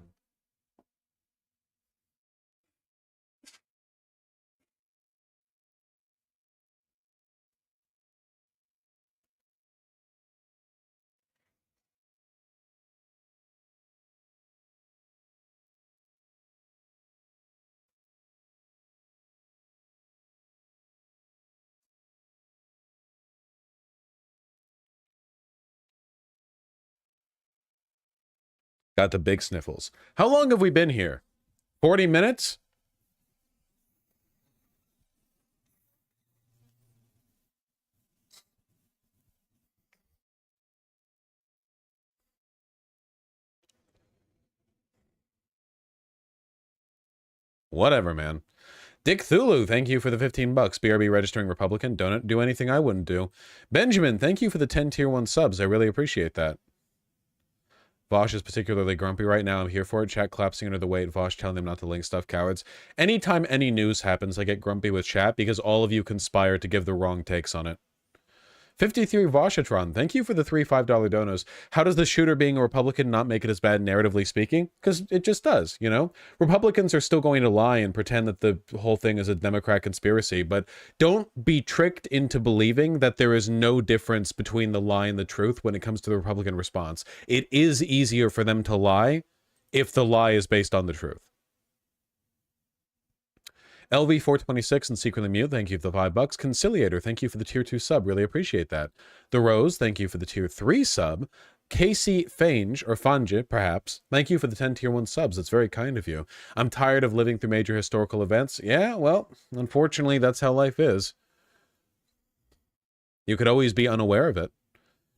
Got the big sniffles. How long have we been here? 40 minutes? Whatever, man. Dick Thulu, thank you for the 15 bucks. BRB registering Republican. Don't do anything I wouldn't do. Benjamin, thank you for the 10 tier 1 subs. I really appreciate that. Vosh is particularly grumpy right now. I'm here for it. Chat collapsing under the weight. Vosh telling them not to link stuff, cowards. Anytime any news happens, I get grumpy with chat because all of you conspire to give the wrong takes on it. 53 Voshatron, thank you for the $5 donos. How does the shooter being a Republican not make it as bad narratively speaking? Because it just does, you know? Republicans are still going to lie and pretend that the whole thing is a Democrat conspiracy, but don't be tricked into believing that there is no difference between the lie and the truth when it comes to the Republican response. It is easier for them to lie if the lie is based on the truth. LV426 and Secretly Mute, thank you for the $5. Conciliator, thank you for the tier 2 sub. Really appreciate that. The Rose, thank you for the tier 3 sub. Casey Fange, or Fange, perhaps, thank you for the 10 tier 1 subs. It's very kind of you. I'm tired of living through major historical events. Yeah, well, unfortunately, that's how life is. You could always be unaware of it.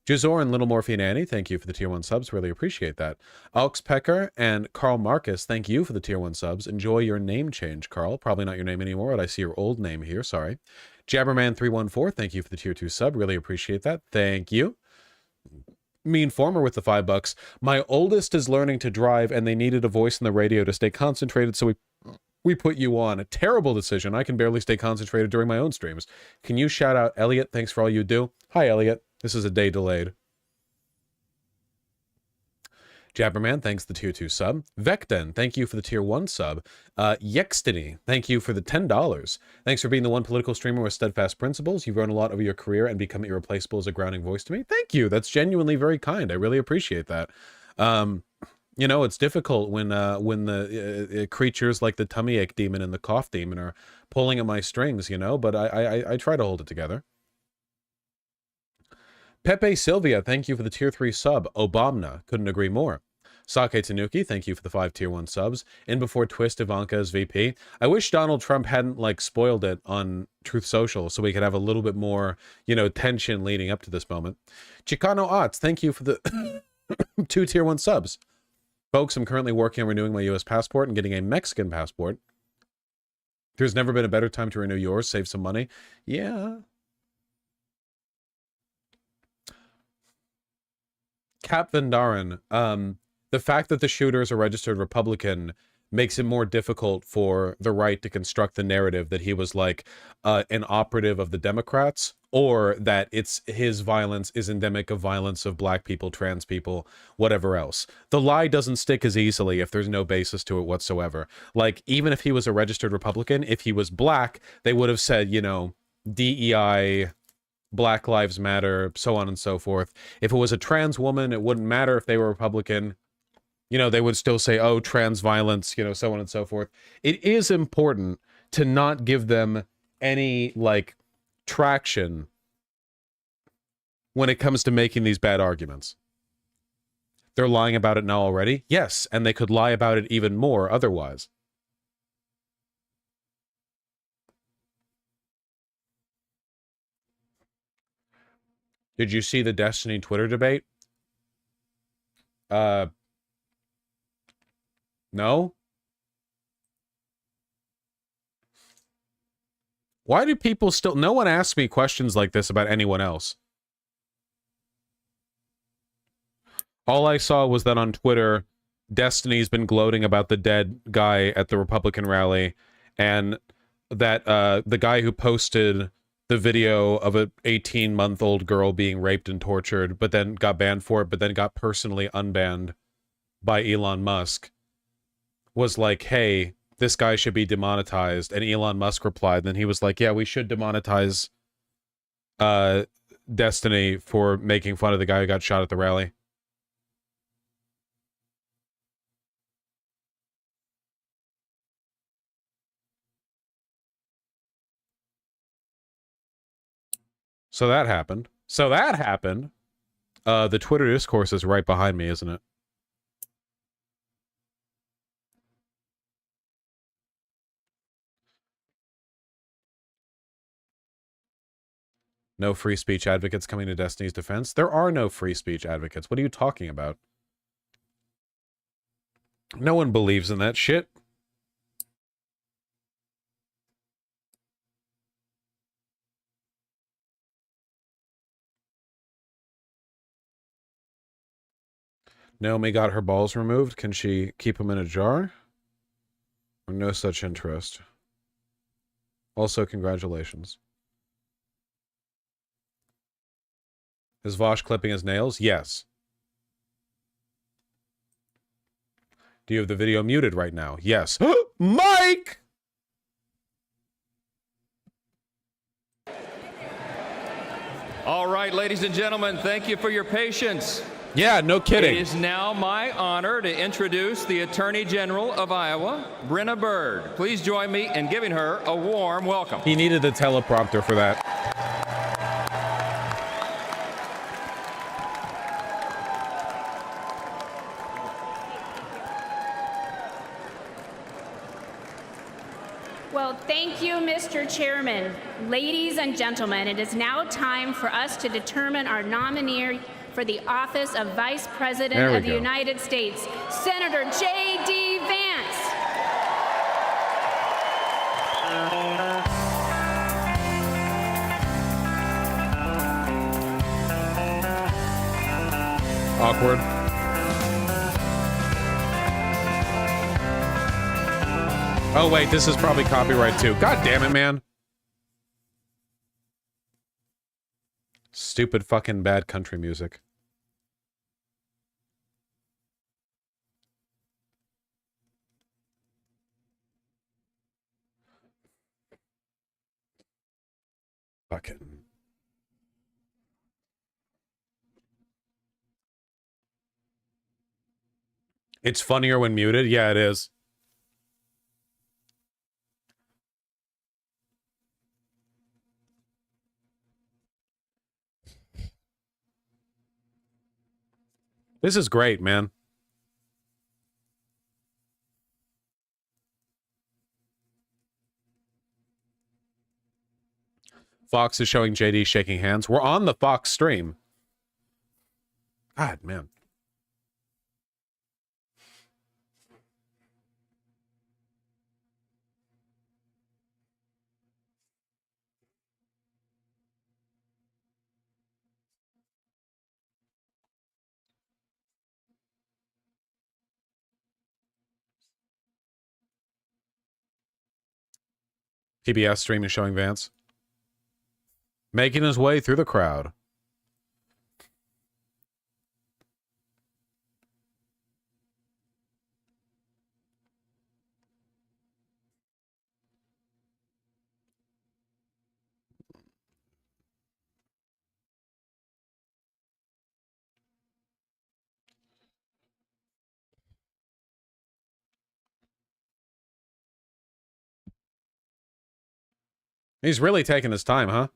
Jazor and Little Morphe and Annie, thank you for the tier 1 subs. Really appreciate that. Alex Pecker and Carl Marcus, thank you for the tier 1 subs. Enjoy your name change, Carl. Probably not your name anymore, but I see your old name here. Sorry. Jabberman314, thank you for the tier 2 sub. Really appreciate that. Thank you. Mean Former with the $5. My oldest is learning to drive and they needed a voice in the radio to stay concentrated, so we put you on. A terrible decision. I can barely stay concentrated during my own streams. Can you shout out Elliot? Thanks for all you do. Hi, Elliot. This is a day delayed. Jabberman, thanks for the tier 2 sub. Vecten, thank you for the tier 1 sub. Yextiny, thank you for the $10. Thanks for being the one political streamer with steadfast principles. You've grown a lot over your career and become irreplaceable as a grounding voice to me. Thank you. That's genuinely very kind. I really appreciate that. You know, it's difficult when the creatures like the tummy ache demon and the cough demon are pulling at my strings, you know, but I try to hold it together. Pepe Sylvia, thank you for the tier 3 sub. Obama, couldn't agree more. Sake Tanuki, thank you for the 5 tier 1 subs. In before Twist, Ivanka as VP. I wish Donald Trump hadn't, like, spoiled it on Truth Social so we could have a little bit more, you know, tension leading up to this moment. Chicano Otts, thank you for the 2 tier 1 subs. Folks, I'm currently working on renewing my U.S. passport and getting a Mexican passport. There's never been a better time to renew yours, save some money. Yeah. Cap Vendarin, the fact that the shooter is a registered Republican makes it more difficult for the right to construct the narrative that he was like an operative of the Democrats, or that his violence is endemic of violence of black people, trans people, whatever else. The lie doesn't stick as easily if there's no basis to it whatsoever. Like, even if he was a registered Republican, if he was black, they would have said, you know, DEI, Black Lives Matter, so on and so forth. If it was a trans woman, it wouldn't matter if they were Republican. You know, they would still say, oh, trans violence, you know, so on and so forth. It is important to not give them any, like, traction when it comes to making these bad arguments. They're lying about it now already? Yes, and they could lie about it even more otherwise. Did you see the Destiny Twitter debate? No? Why do people still... No one asks me questions like this about anyone else. All I saw was that on Twitter, Destiny's been gloating about the dead guy at the Republican rally, and that the guy who posted the video of an 18-month-old girl being raped and tortured, but then got banned for it, but then got personally unbanned by Elon Musk, was like, hey, this guy should be demonetized. And Elon Musk replied, then he was like, yeah, we should demonetize Destiny for making fun of the guy who got shot at the rally. So that happened. The Twitter discourse is right behind me, isn't it? No free speech advocates coming to Destiny's defense. There are no free speech advocates. What are you talking about? No one believes in that shit. Naomi got her balls removed. Can she keep them in a jar? Or no such interest? Also, congratulations. Is Vosh clipping his nails? Yes. Do you have the video muted right now? Yes. Mike! All right, ladies and gentlemen, thank you for your patience. Yeah, no kidding. It is now my honor to introduce the Attorney General of Iowa, Brenna Bird. Please join me in giving her a warm welcome. He needed a teleprompter for that. Well, thank you, Mr. Chairman. Ladies and gentlemen, it is now time for us to determine our nominee for the office of Vice President of the United States, Senator J.D. Vance. Awkward. Oh, wait, this is probably copyright too. God damn it, man. Stupid fucking bad country music. Fucking. It's funnier when muted. Yeah, it is. This is great, man. Fox is showing JD shaking hands. We're on the Fox stream. God, man. PBS stream is showing Vance making his way through the crowd. He's really taking his time, huh?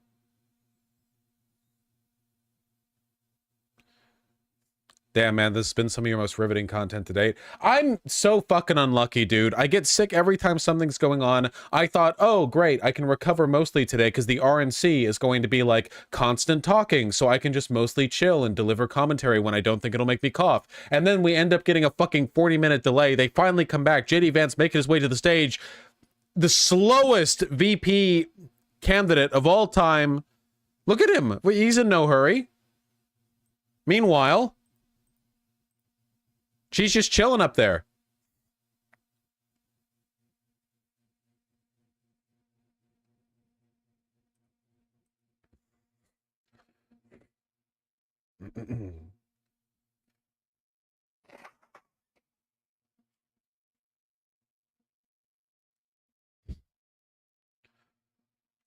Damn, man, this has been some of your most riveting content to date. I'm so fucking unlucky, dude. I get sick every time something's going on. I thought, oh, great, I can recover mostly today because the RNC is going to be like constant talking, so I can just mostly chill and deliver commentary when I don't think it'll make me cough. And then we end up getting a fucking 40-minute delay. They finally come back. JD Vance making his way to the stage. The slowest VP candidate of all time. Look at him. He's in no hurry. Meanwhile, she's just chilling up there.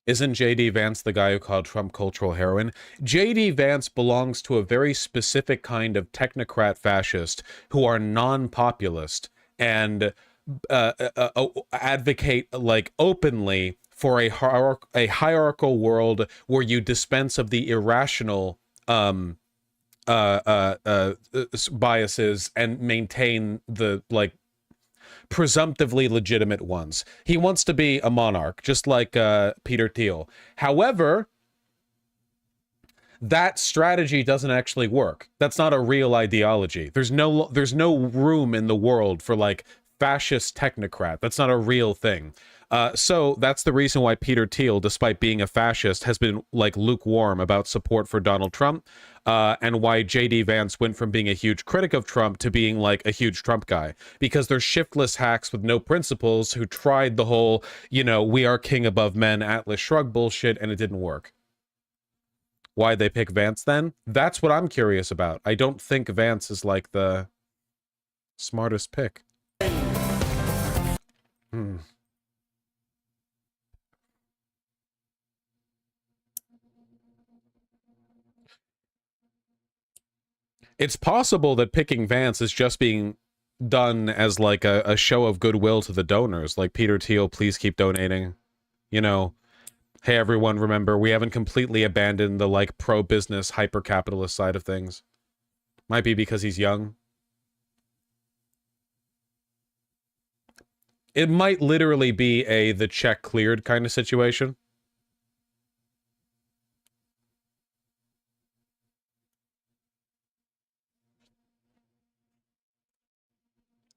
Isn't JD Vance the guy who called Trump cultural heroin? JD Vance belongs to a very specific kind of technocrat fascist who are non-populist and advocate like openly for a hierarchical world where you dispense of the irrational biases and maintain the like presumptively legitimate ones. He wants to be a monarch, just like Peter Thiel. However, that strategy doesn't actually work. That's not a real ideology. There's no room in the world for like fascist technocrat. That's not a real thing. So that's the reason why Peter Thiel, despite being a fascist, has been like lukewarm about support for Donald Trump, and why JD Vance went from being a huge critic of Trump to being like a huge Trump guy, because they're shiftless hacks with no principles who tried the whole, you know, we are king above men, Atlas Shrugged bullshit, and it didn't work. Why'd they pick Vance then? That's what I'm curious about. I don't think Vance is like the smartest pick. It's possible that picking Vance is just being done as like a show of goodwill to the donors. Like, Peter Thiel, please keep donating. You know, hey, everyone, remember, we haven't completely abandoned the like pro-business, hyper-capitalist side of things. Might be because he's young. It might literally be the check cleared kind of situation.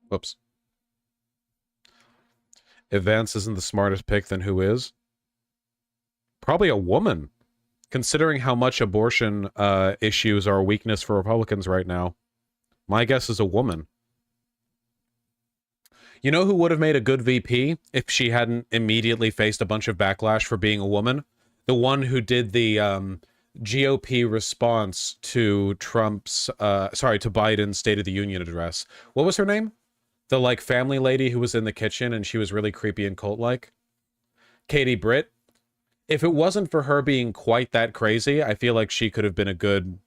Whoops. If Vance isn't the smartest pick, then who is? Probably a woman, considering how much abortion issues are a weakness for Republicans right now. My guess is a woman. You know who would have made a good VP if she hadn't immediately faced a bunch of backlash for being a woman? The one who did the GOP response to Trump's, to Biden's State of the Union address. What was her name? The like family lady who was in the kitchen and she was really creepy and cult-like. Katie Britt. if it wasn't for her being quite that crazy, I feel like she could have been a good...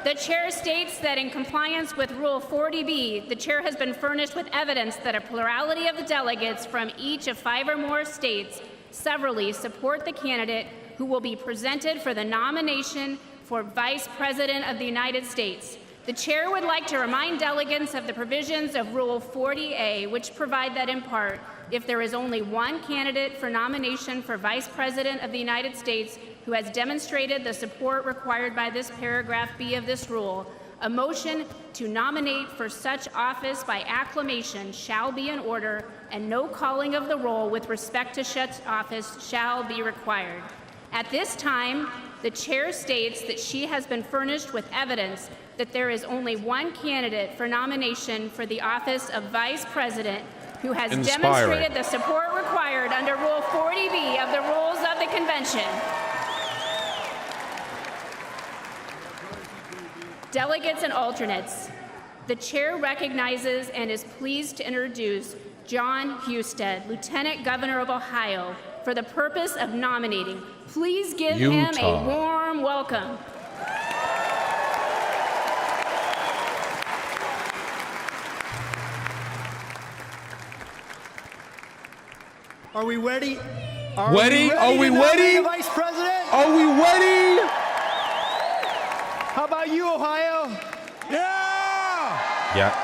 The chair states that in compliance with Rule 40B, the chair has been furnished with evidence that a plurality of the delegates from each of 5 or more states severally support the candidate who will be presented for the nomination for Vice President of the United States. The chair would like to remind delegates of the provisions of Rule 40A, which provide that in part, if there is only one candidate for nomination for Vice President of the United States who has demonstrated the support required by this paragraph B of this rule, a motion to nominate for such office by acclamation shall be in order, and no calling of the roll with respect to such office shall be required. At this time, the chair states that she has been furnished with evidence that there is only one candidate for nomination for the office of Vice President who has demonstrated the support required under Rule 40B of the Rules of the Convention. Delegates and alternates, the chair recognizes and is pleased to introduce John Husted, Lieutenant Governor of Ohio, for the purpose of nominating. Please give him a warm welcome. Are we ready? Are we ready? Vice President? Are we ready? How about you, Ohio? Yeah! Yeah.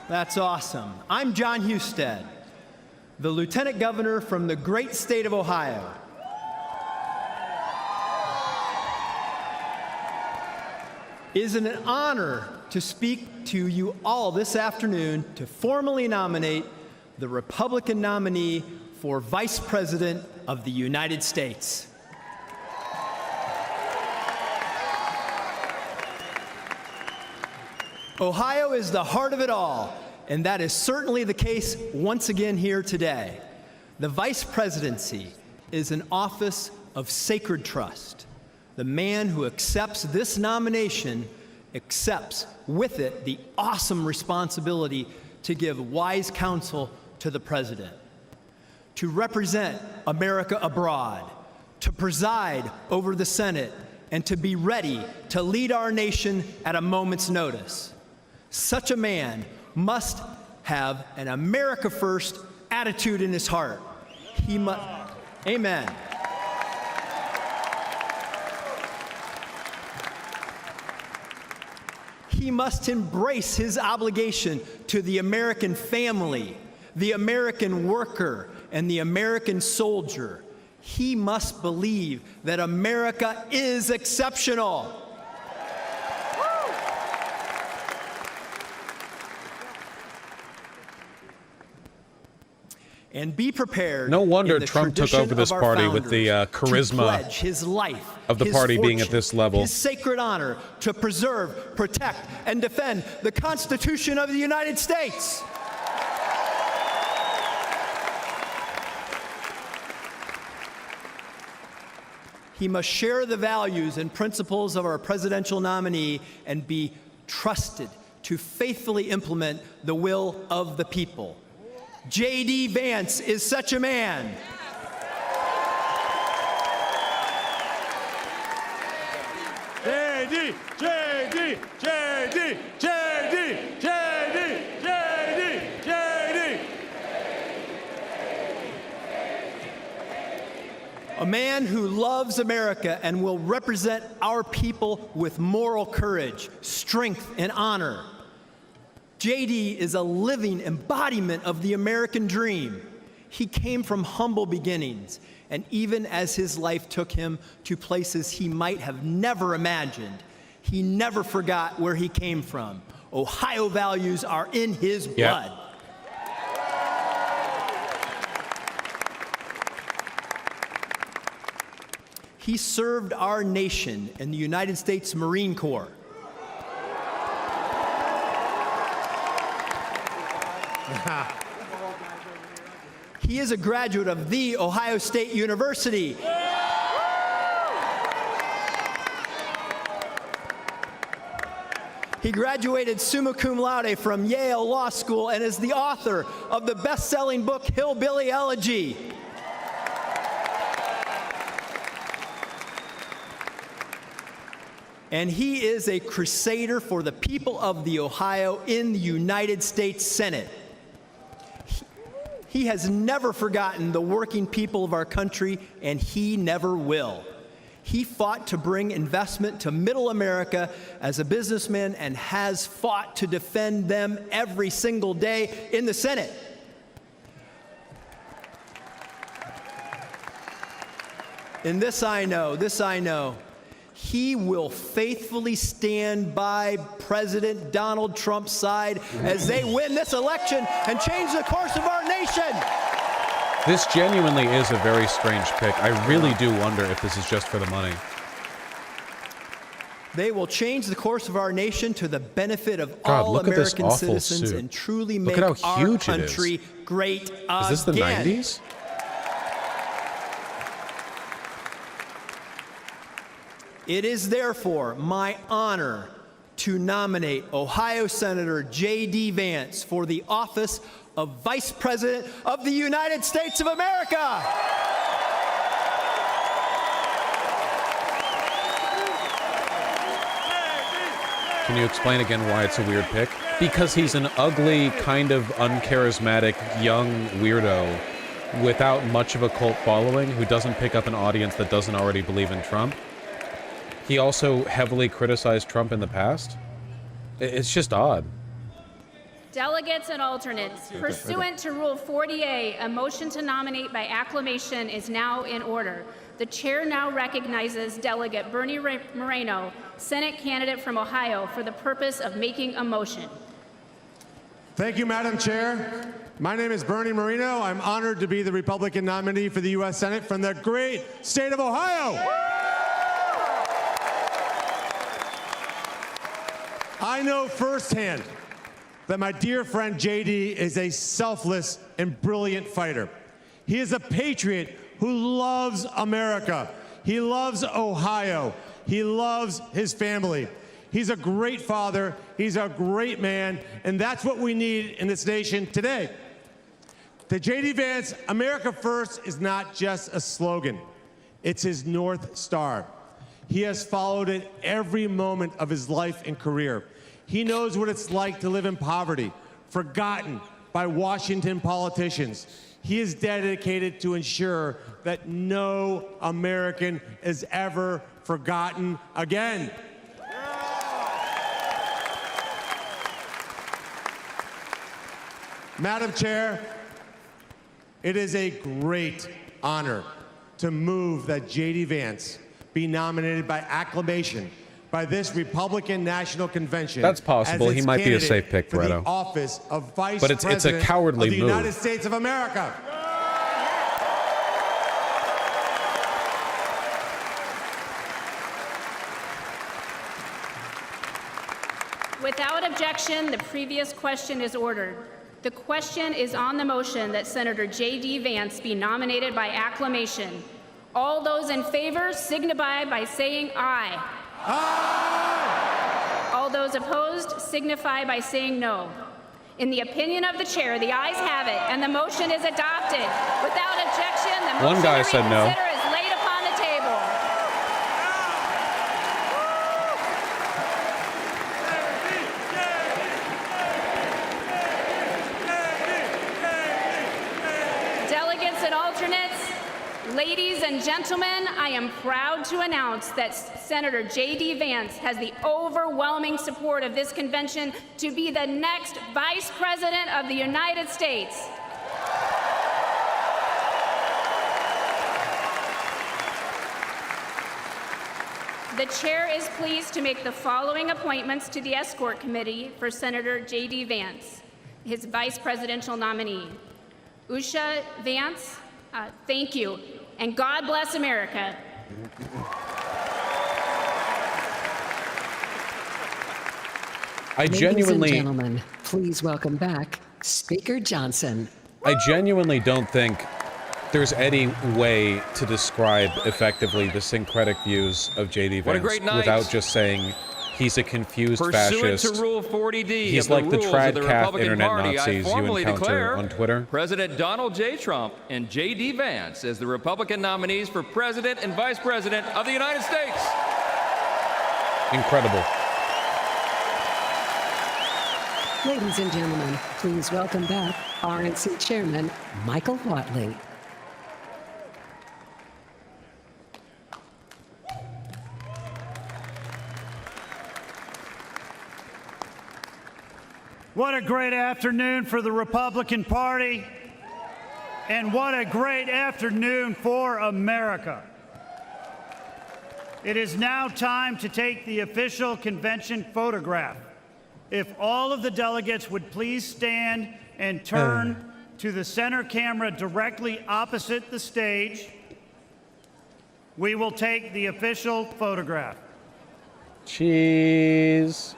That's awesome. I'm John Husted, the Lieutenant Governor from the great state of Ohio. It is an honor to speak to you all this afternoon to formally nominate the Republican nominee for Vice President of the United States. Ohio is the heart of it all, and that is certainly the case once again here today. The Vice Presidency is an office of sacred trust. The man who accepts this nomination accepts with it the awesome responsibility to give wise counsel to the President, to represent America abroad, to preside over the Senate, and to be ready to lead our nation at a moment's notice. Such a man must have an America first attitude in his heart. He must, amen. He must embrace his obligation to the American family, the American worker, and the American soldier. He must believe that America is exceptional. And be prepared. No wonder Trump took over this party with the charisma his life, of the party being at this level. His sacred honor to preserve, protect, and defend the Constitution of the United States. He must share the values and principles of our presidential nominee and be trusted to faithfully implement the will of the people. J.D. Vance is such a man. J.D. J.D. J.D. J.D. J.D. J.D. J.D. A man who loves America and will represent our people with moral courage, strength, and honor. J.D. is a living embodiment of the American dream. He came from humble beginnings, and even as his life took him to places he might have never imagined, he never forgot where he came from. Ohio values are in his blood. He served our nation in the United States Marine Corps. He is a graduate of The Ohio State University. He graduated summa cum laude from Yale Law School and is the author of the best-selling book, Hillbilly Elegy. and he is a crusader for the people of the Ohio in the United States Senate. He has never forgotten the working people of our country, and he never will. He fought to bring investment to Middle America as a businessman and has fought to defend them every single day in the Senate. And this I know, he will faithfully stand by President Donald Trump's side as they win this election and change the course of our nation. This genuinely is a very strange pick. I really do wonder if this is just for the money. They will change the course of our nation to the benefit of God, all look at this American awful citizens suit. and truly Look make at how our huge it is. country great again. Is this the 90s? It is therefore my honor to nominate Ohio Senator J.D. Vance for the office of Vice President of the United States of America. Can you explain again why it's a weird pick? Because he's an ugly, kind of uncharismatic, young weirdo without much of a cult following who doesn't pick up an audience that doesn't already believe in Trump. He also heavily criticized Trump in the past. It's just odd. Delegates and alternates, pursuant to Rule 40A, a motion to nominate by acclamation is now in order. The chair now recognizes Delegate Bernie Moreno, Senate candidate from Ohio, for the purpose of making a motion. Thank you, Madam Chair. My name is Bernie Moreno. I'm honored to be the Republican nominee for the U.S. Senate from the great state of Ohio. I know firsthand that my dear friend JD is a selfless and brilliant fighter. He is a patriot who loves America. He loves Ohio. He loves his family. He's a great father. He's a great man. And that's what we need in this nation today. To JD Vance, America First is not just a slogan. It's his North Star. He has followed it every moment of his life and career. He knows what it's like to live in poverty, forgotten by Washington politicians. He is dedicated to ensure that no American is ever forgotten again. Madam Chair, it is a great honor to move that J.D. Vance be nominated by acclamation by this Republican National Convention. That's possible. As He its might be a safe candidate pick, for the Beto. office of Vice But it's a President cowardly of the move. United States of America. Without objection, the previous question is ordered. The question is on the motion that Senator J.D. Vance be nominated by acclamation. All those in favor signify by saying aye. Aye! All those opposed signify by saying no. In the opinion of the chair, the ayes have it, and the motion is adopted. Without objection, the motion One guy to said no. reconsider is laid upon the table. Delegates and alternates, ladies and gentlemen, I am proud to announce that Senator J.D. Vance has the overwhelming support of this convention to be the next Vice President of the United States. The chair is pleased to make the following appointments to the Escort Committee for Senator J.D. Vance, his vice presidential nominee. Usha Vance, thank you, and God bless America. Ladies and gentlemen, please welcome back Speaker Johnson. I genuinely don't think there's any way to describe effectively the syncretic views of J.D. What a Vance great night. without just saying he's a confused Pursuant fascist. to Rule 40D He's of the like the rules of the trad calf Republican internet Party, Nazis I you formally encounter declare on Twitter. President Donald J. Trump and J.D. Vance as the Republican nominees for President and Vice President of the United States. Incredible. Ladies and gentlemen, please welcome back RNC Chairman Michael Whatley. What a great afternoon for the Republican Party, and what a great afternoon for America. It is now time to take the official convention photograph. If all of the delegates would please stand and turn to the center camera directly opposite the stage, we will take the official photograph. Cheese.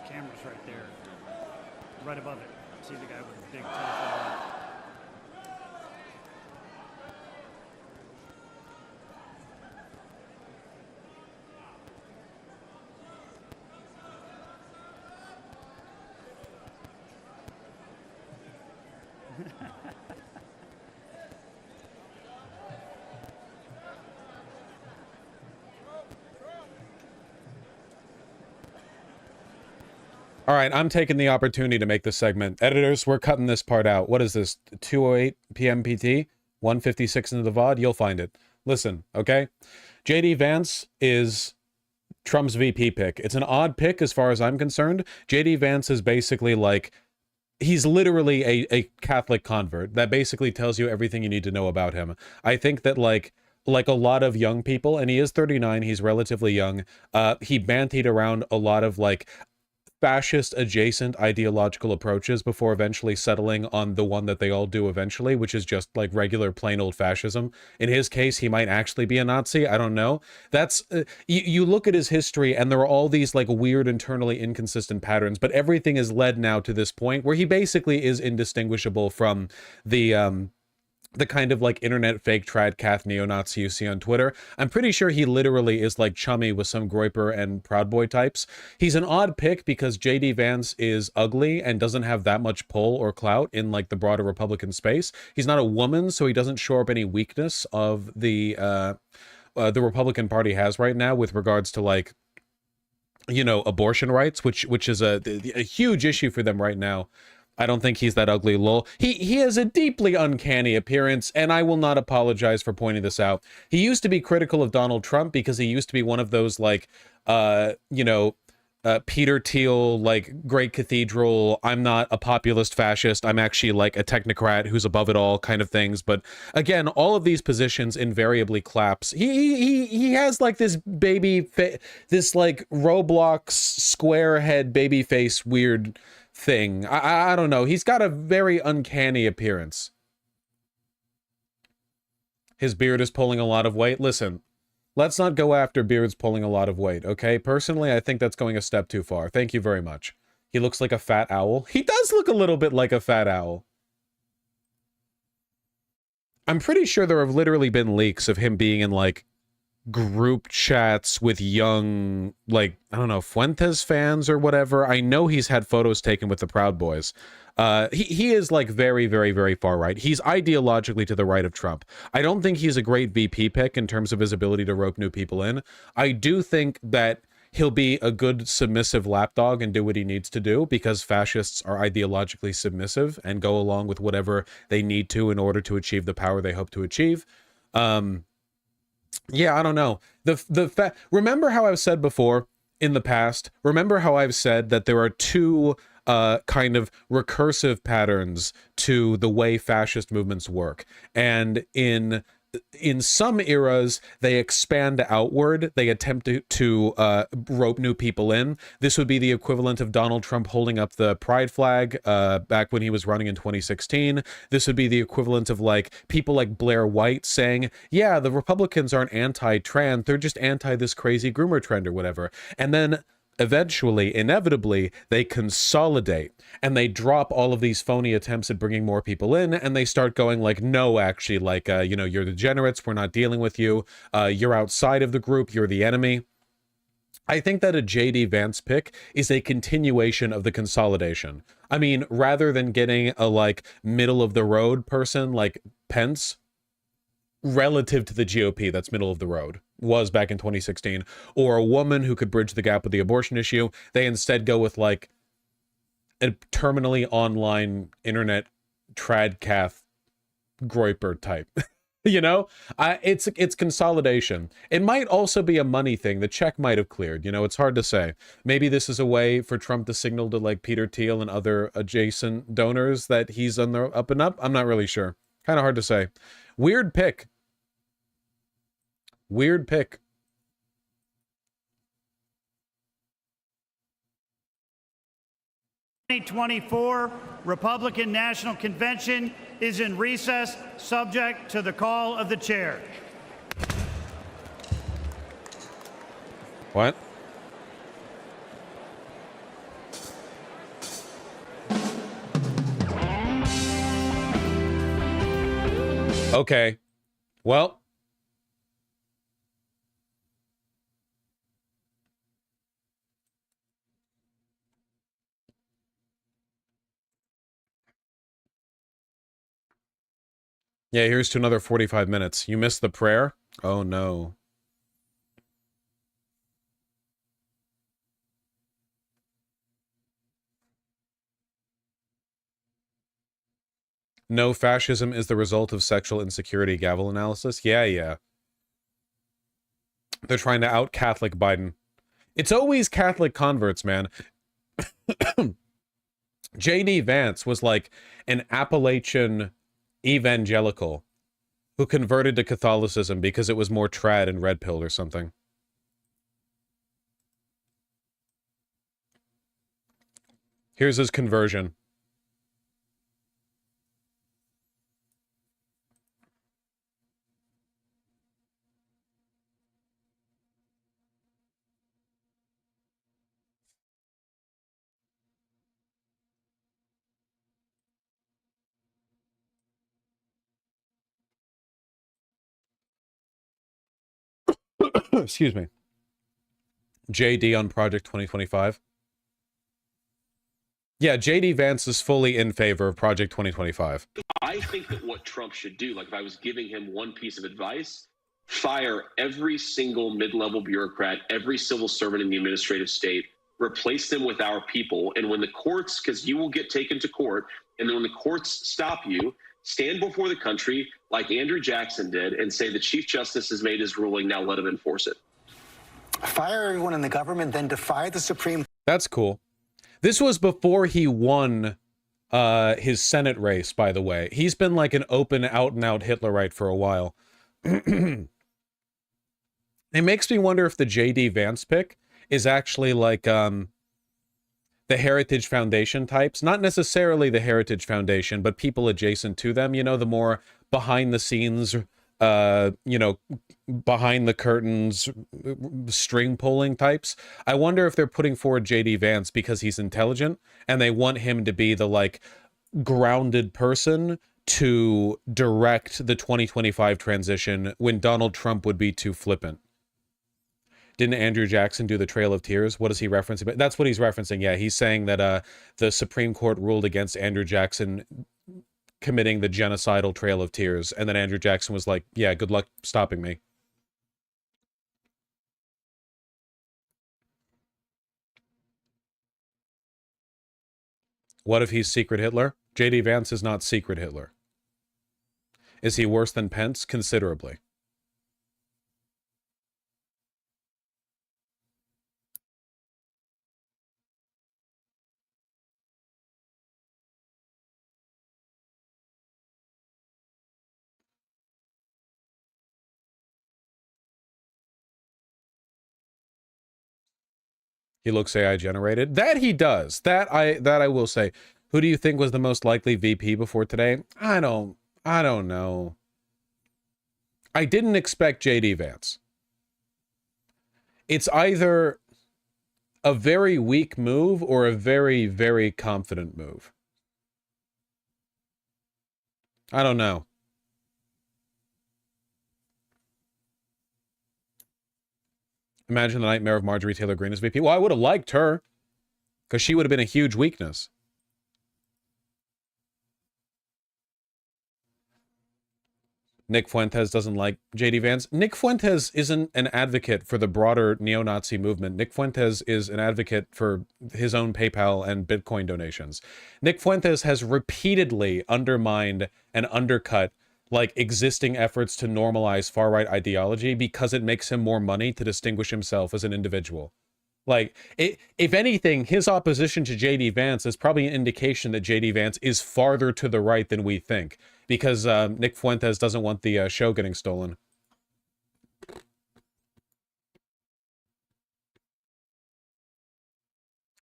Camera's right there, right above it. See the guy with the big telephone. All right, I'm taking the opportunity to make this segment. Editors, we're cutting this part out. What is this? 2:08 p.m. PT? 1:56 into the VOD? You'll find it. Listen, okay? JD Vance is Trump's VP pick. It's an odd pick as far as I'm concerned. JD Vance is basically like, he's literally a Catholic convert. That basically tells you everything you need to know about him. I think that like a lot of young people, and he is 39, he's relatively young, he bantied around a lot of like fascist adjacent ideological approaches before eventually settling on the one that they all do eventually, which is just like regular plain old fascism. In his case, he might actually be a Nazi. I don't know. That's you look at his history and there are all these like weird internally inconsistent patterns, but everything is led now to this point where he basically is indistinguishable from the kind of like internet fake trad cath neo-Nazi you see on Twitter. I'm pretty sure he literally is like chummy with some Groyper and Proud Boy types. He's an odd pick because JD Vance is ugly and doesn't have that much pull or clout in like the broader Republican space. He's not a woman, so he doesn't shore up any weakness of the Republican Party has right now with regards to like, you know, abortion rights, which is a huge issue for them right now. I don't think he's that ugly, lol. He has a deeply uncanny appearance, and I will not apologize for pointing this out. He used to be critical of Donald Trump because he used to be one of those, like, you know, Peter Thiel, like, great cathedral, I'm not a populist fascist, I'm actually, like, a technocrat who's above it all kind of things. But, again, all of these positions invariably collapse. He has, like, this this, like, Roblox square head baby face weird thing. I don't know. He's got a very uncanny appearance. His beard is pulling a lot of weight. Listen, let's not go after beards pulling a lot of weight, okay? Personally, I think that's going a step too far. Thank you very much. He looks like a fat owl. He does look a little bit like a fat owl. I'm pretty sure there have literally been leaks of him being in, like, group chats with young, like, I don't know, Fuentes fans or whatever. I know he's had photos taken with the Proud Boys. He is, like, very, very, very far right. He's ideologically to the right of Trump. I don't think he's a great VP pick in terms of his ability to rope new people in. I do think that he'll be a good submissive lapdog and do what he needs to do because fascists are ideologically submissive and go along with whatever they need to in order to achieve the power they hope to achieve. Yeah, I don't know. Remember how I've said before in the past, remember how I've said that there are two kind of recursive patterns to the way fascist movements work. And in some eras, they expand outward. They attempt to rope new people in. This would be the equivalent of Donald Trump holding up the pride flag back when he was running in 2016. This would be the equivalent of like people like Blair White saying, yeah, the Republicans aren't anti-trans, they're just anti this crazy groomer trend or whatever. And then eventually, inevitably, they consolidate and they drop all of these phony attempts at bringing more people in, and they start going like, no, actually, like, you know, you're degenerates, we're not dealing with you, you're outside of the group, you're the enemy. I think that a JD Vance pick is a continuation of the consolidation. I mean, rather than getting a, like, middle-of-the-road person like Pence, relative to the GOP that's middle of the road, was back in 2016, or a woman who could bridge the gap with the abortion issue, they instead go with, like, a terminally online internet tradcath Groiper type. You know, it's consolidation. It might also be a money thing. The check might have cleared. You know, it's hard to say. Maybe this is a way for Trump to signal to, like, Peter Thiel and other adjacent donors that he's on the up and up. I'm not really sure. Kind of hard to say. Weird pick. Weird pick. The 2024 Republican National Convention is in recess, subject to the call of the chair. What? Okay. Well. Yeah, here's to another 45 minutes. You missed the prayer? Oh, no. No, fascism is the result of sexual insecurity, gavel analysis. Yeah, yeah. They're trying to out-Catholic Biden. It's always Catholic converts, man. J.D. Vance was like an Appalachian evangelical who converted to Catholicism because it was more trad and red pilled or something. Here's his conversion. Excuse me. JD on Project 2025. Yeah, JD Vance is fully in favor of Project 2025. I think that what Trump should do, like if I was giving him one piece of advice, fire every single mid-level bureaucrat, every civil servant in the administrative state, replace them with our people. And when the courts, because you will get taken to court, and then when the courts stop you, stand before the country like Andrew Jackson did and say the Chief Justice has made his ruling, now let him enforce it. Fire everyone in the government, then defy the Supreme. That's cool. This was before he won his Senate race, by the way. He's been like an open, out-and-out Hitlerite for a while. It makes me wonder if the J.D. Vance pick is actually like the Heritage Foundation types. Not necessarily the Heritage Foundation, but people adjacent to them. You know, the more behind-the-scenes, you know, behind the curtains string pulling types. I wonder if they're putting forward JD Vance because he's intelligent and they want him to be the like grounded person to direct the 2025 transition when Donald Trump would be too flippant. Didn't Andrew Jackson do the Trail of Tears? What is he referencing? That's what he's referencing. Yeah, he's saying that the Supreme Court ruled against Andrew Jackson committing the genocidal Trail of Tears, and then Andrew Jackson was like, yeah, good luck stopping me. What if he's Secret Hitler? J.D. Vance is not Secret Hitler. Is he worse than Pence? Considerably. He looks AI generated. That he does. That I will say. Who do you think was the most likely VP before today? I don't know. I didn't expect JD Vance. It's either A very weak move or a very, very confident move? I don't know. Imagine the nightmare of Marjorie Taylor Greene as VP. Well, I would have liked her, because she would have been a huge weakness. Nick Fuentes doesn't like J.D. Vance. Nick Fuentes isn't an advocate for the broader neo-Nazi movement. Nick Fuentes is an advocate for his own PayPal and Bitcoin donations. Nick Fuentes has repeatedly undermined and undercut like existing efforts to normalize far-right ideology because it makes him more money to distinguish himself as an individual. Like, if anything, his opposition to J.D. Vance is probably an indication that J.D. Vance is farther to the right than we think, because Nick Fuentes doesn't want the show getting stolen.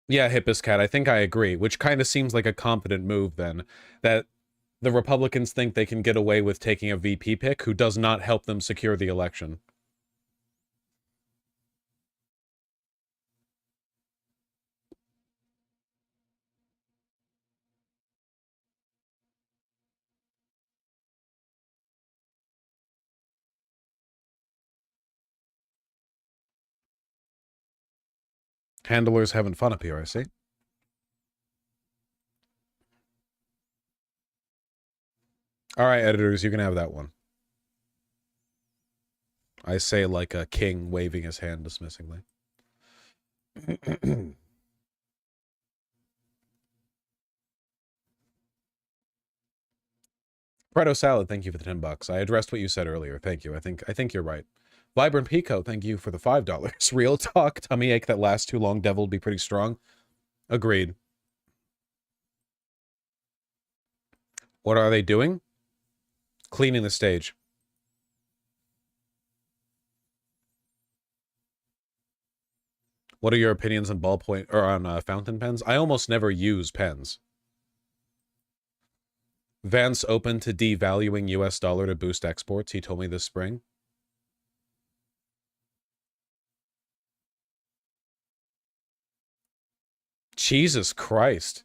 Yeah, Hippus Cat, I think I agree, which kind of seems like a competent move then, that the Republicans think they can get away with taking a VP pick who does not help them secure the election. Handlers having fun up here, I see. All right, editors, you can have that one. I say like a king waving his hand dismissingly. Preto Salad, thank you for the $10. I addressed what you said earlier. Thank you. I think you're right. Vibrant Pico, thank you for the $5. Real talk, tummy ache that lasts too long, devil would be pretty strong. Agreed. What are they doing? Cleaning the stage. What are your opinions on ballpoint or on fountain pens? I almost never use pens. Vance open to devaluing US dollar to boost exports, he told me this spring. Jesus Christ.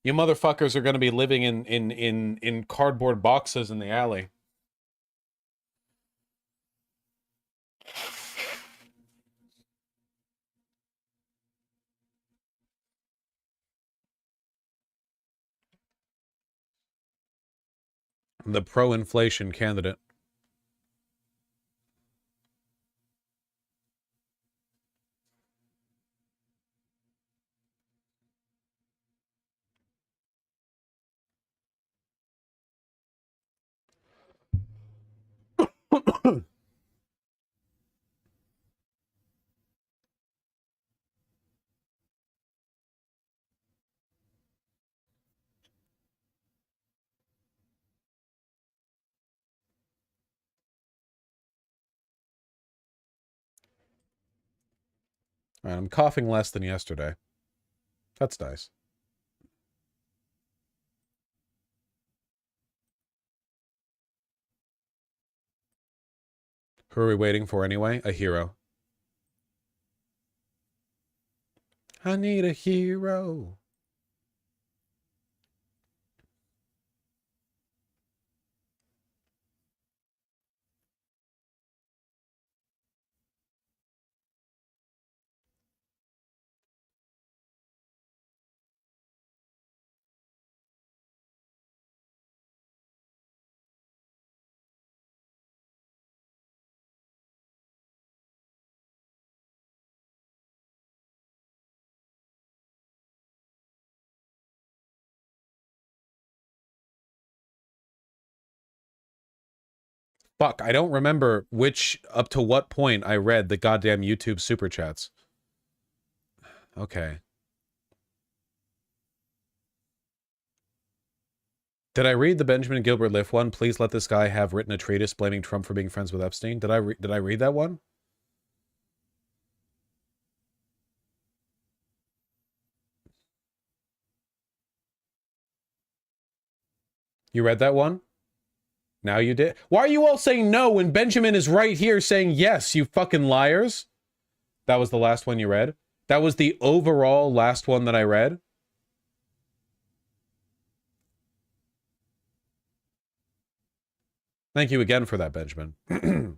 You motherfuckers are going to be living in cardboard boxes in the alley. The pro-inflation candidate. All right, I'm coughing less than yesterday. That's nice. Who are we waiting for anyway? A hero. I need a hero. Fuck, I don't remember up to what point I read the goddamn YouTube super chats. Okay. Did I read the Benjamin Gilbert Liff one? Please let this guy have written a treatise blaming Trump for being friends with Epstein. Did I read that one? You read that one? Now you did? Why are you all saying no when Benjamin is right here saying yes, you fucking liars? That was the last one you read? That was the overall last one that I read. Thank you again for that, Benjamin. Through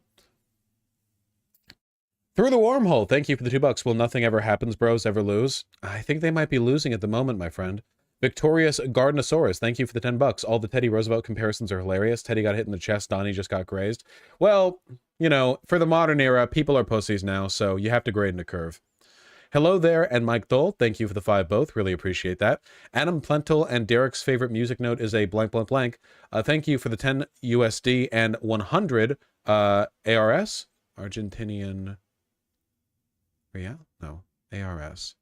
the wormhole, thank you for the $2. Will nothing ever happens, bros, ever lose? I think they might be losing at the moment, my friend. Victorious Gardenosaurus, thank you for the $10. All the Teddy Roosevelt comparisons are hilarious. Teddy got hit in the chest, Donnie just got grazed. Well, you know, for the modern era, people are pussies now, so you have to grade in a curve. Hello there, and Mike Dole, thank you for the 5 both. Really appreciate that. Adam Plentel and Derek's favorite music note is a blank, blank, blank. Thank you for the 10 USD and 100 ARS. Argentinian... Yeah? No. ARS.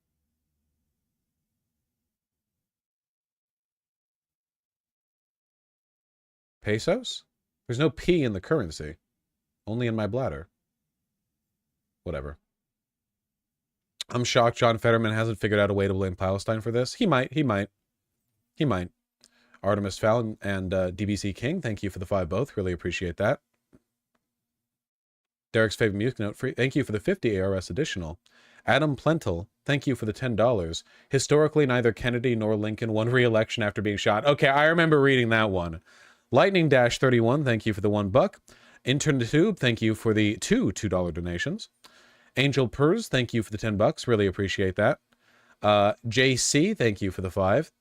Pesos? There's no P in the currency. Only in my bladder. Whatever. I'm shocked John Fetterman hasn't figured out a way to blame Palestine for this. He might. Artemis Fallon and DBC King, thank you for the 5 both. Really appreciate that. Derek's favorite music note, thank you for the 50 ARS additional. Adam Plentel, thank you for the $10. Historically, neither Kennedy nor Lincoln won re-election after being shot. Okay, I remember reading that one. Lightning Dash 31, thank you for the $1. InternTube, thank you for the two $2 donations. Angel Purrs, thank you for the $10. Really appreciate that. JC, thank you for the 5.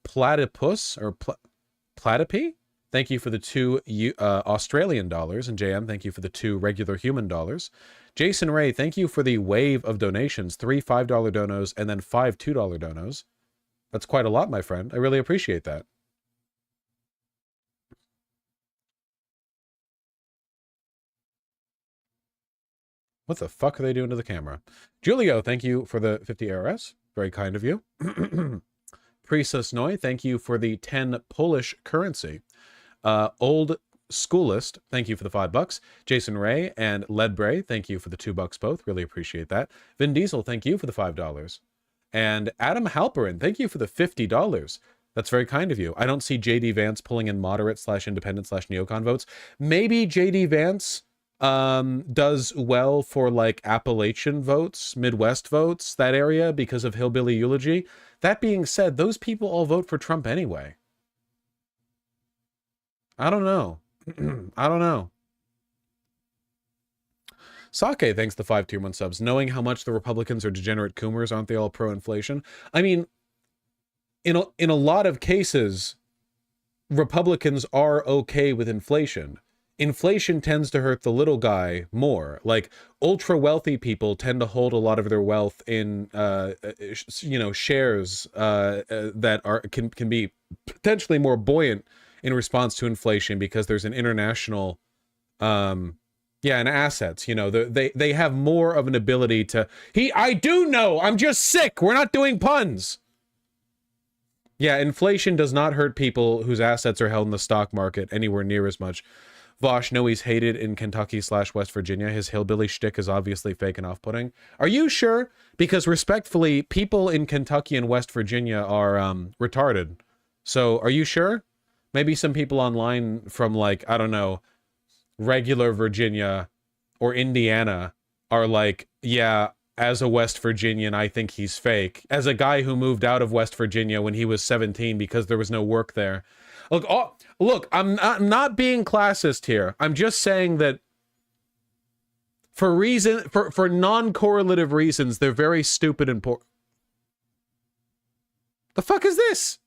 Platypus, or Platypy, thank you for the 2 Australian dollars. And JM, thank you for the 2 regular human dollars. Jason Ray, thank you for the wave of donations. 3 $5 donos and then 5 $2 donos. That's quite a lot, my friend. I really appreciate that. What the fuck are they doing to the camera? Julio, thank you for the 50 ARS. Very kind of you. Prisus Noy, thank you for the 10 Polish currency. Old Schoolist, thank you for the $5. Jason Ray and Ledbray, thank you for the $2 both. Really appreciate that. Vin Diesel, thank you for the $5. And Adam Halperin, thank you for the $50. That's very kind of you. I don't see JD Vance pulling in moderate/independent/neocon votes. Maybe JD Vance does well for like Appalachian votes, Midwest votes, that area because of hillbilly eulogy. That being said, those people all vote for Trump anyway. I don't know. I don't know. Sake, thanks the 5 tier 1 subs. Knowing how much the Republicans are degenerate coomers, aren't they all pro-inflation? I mean, in a lot of cases, Republicans are okay with inflation. Inflation tends to hurt the little guy more. Like, ultra wealthy people tend to hold a lot of their wealth in, you know, shares that can be potentially more buoyant in response to inflation because there's an international, and assets. You know, they have more of an ability to. I do know. I'm just sick. We're not doing puns. Yeah, inflation does not hurt people whose assets are held in the stock market anywhere near as much. Vosh, no, he's hated in Kentucky/West Virginia. His hillbilly shtick is obviously fake and off-putting. Are you sure? Because respectfully, people in Kentucky and West Virginia are retarded. So are you sure? Maybe some people online from, like, I don't know, regular Virginia or Indiana are like, yeah, as a West Virginian, I think he's fake. As a guy who moved out of West Virginia when he was 17 because there was no work there. Look, I'm not being classist here. I'm just saying that for non-correlative reasons, they're very stupid and poor. The fuck is this?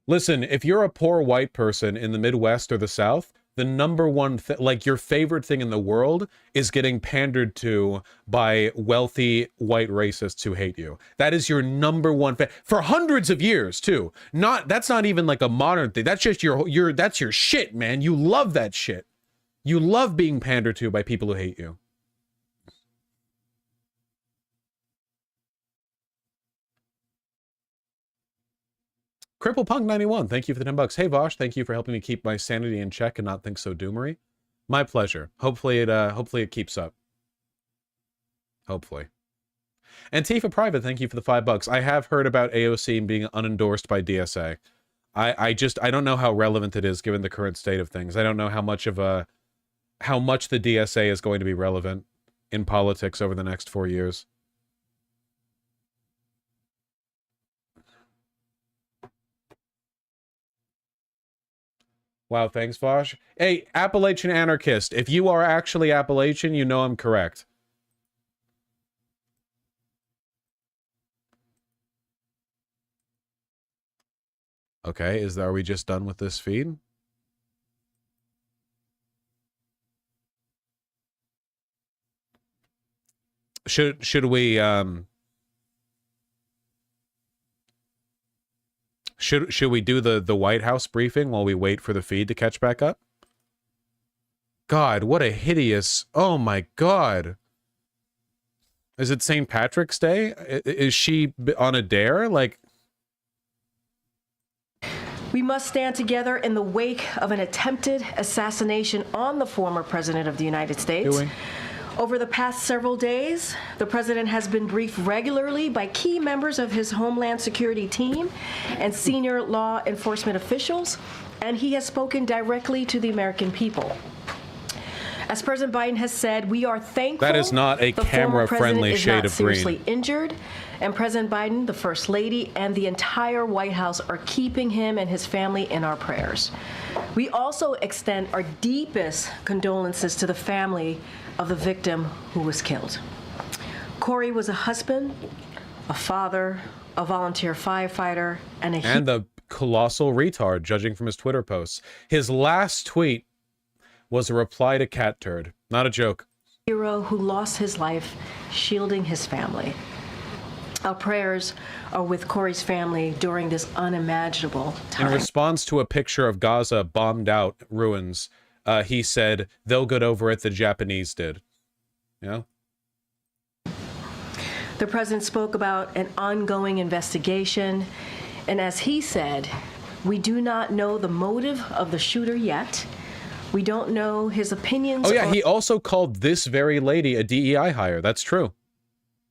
Listen, if you're a poor white person in the Midwest or the South, the number one thing, like your favorite thing in the world, is getting pandered to by wealthy white racists who hate you. That is your number one for hundreds of years too. That's not even like a modern thing. That's just that's your shit, man. You love that shit. You love being pandered to by people who hate you. CripplePunk91, thank you for the $10. Hey Vosh, thank you for helping me keep my sanity in check and not think so doomery. My pleasure. Hopefully it keeps up. Hopefully. Antifa Private, thank you for the $5. I have heard about AOC being unendorsed by DSA. I don't know how relevant it is given the current state of things. I don't know how much the DSA is going to be relevant in politics over the next 4 years. Wow, thanks, Vosh. Hey, Appalachian Anarchist, if you are actually Appalachian, you know I'm correct. Okay, are we just done with this feed? Should we should we do the White House briefing while we wait for the feed to catch back up? God, what a hideous... Oh my God. Is it St. Patrick's Day? Is she on a dare? Like... We must stand together in the wake of an attempted assassination on the former president of the United States. Over the past several days, the president has been briefed regularly by key members of his Homeland Security team and senior law enforcement officials, and he has spoken directly to the American people. As President Biden has said, we are thankful that is not a camera-friendly shade of green. Seriously injured, and President Biden, the First Lady, and the entire White House are keeping him and his family in our prayers. We also extend our deepest condolences to the family of the victim who was killed. Corey was a husband, a father, a volunteer firefighter, and the colossal retard, judging from his Twitter posts. His last tweet was a reply to Cat Turd. Not a joke. Hero who lost his life shielding his family. Our prayers are with Corey's family during this unimaginable time. In response to a picture of Gaza bombed out ruins, he said, "They'll get over it, the Japanese did." Yeah. The president spoke about an ongoing investigation, and as he said, we do not know the motive of the shooter yet. We don't know his opinions. Oh yeah, he also called this very lady a DEI hire. That's true.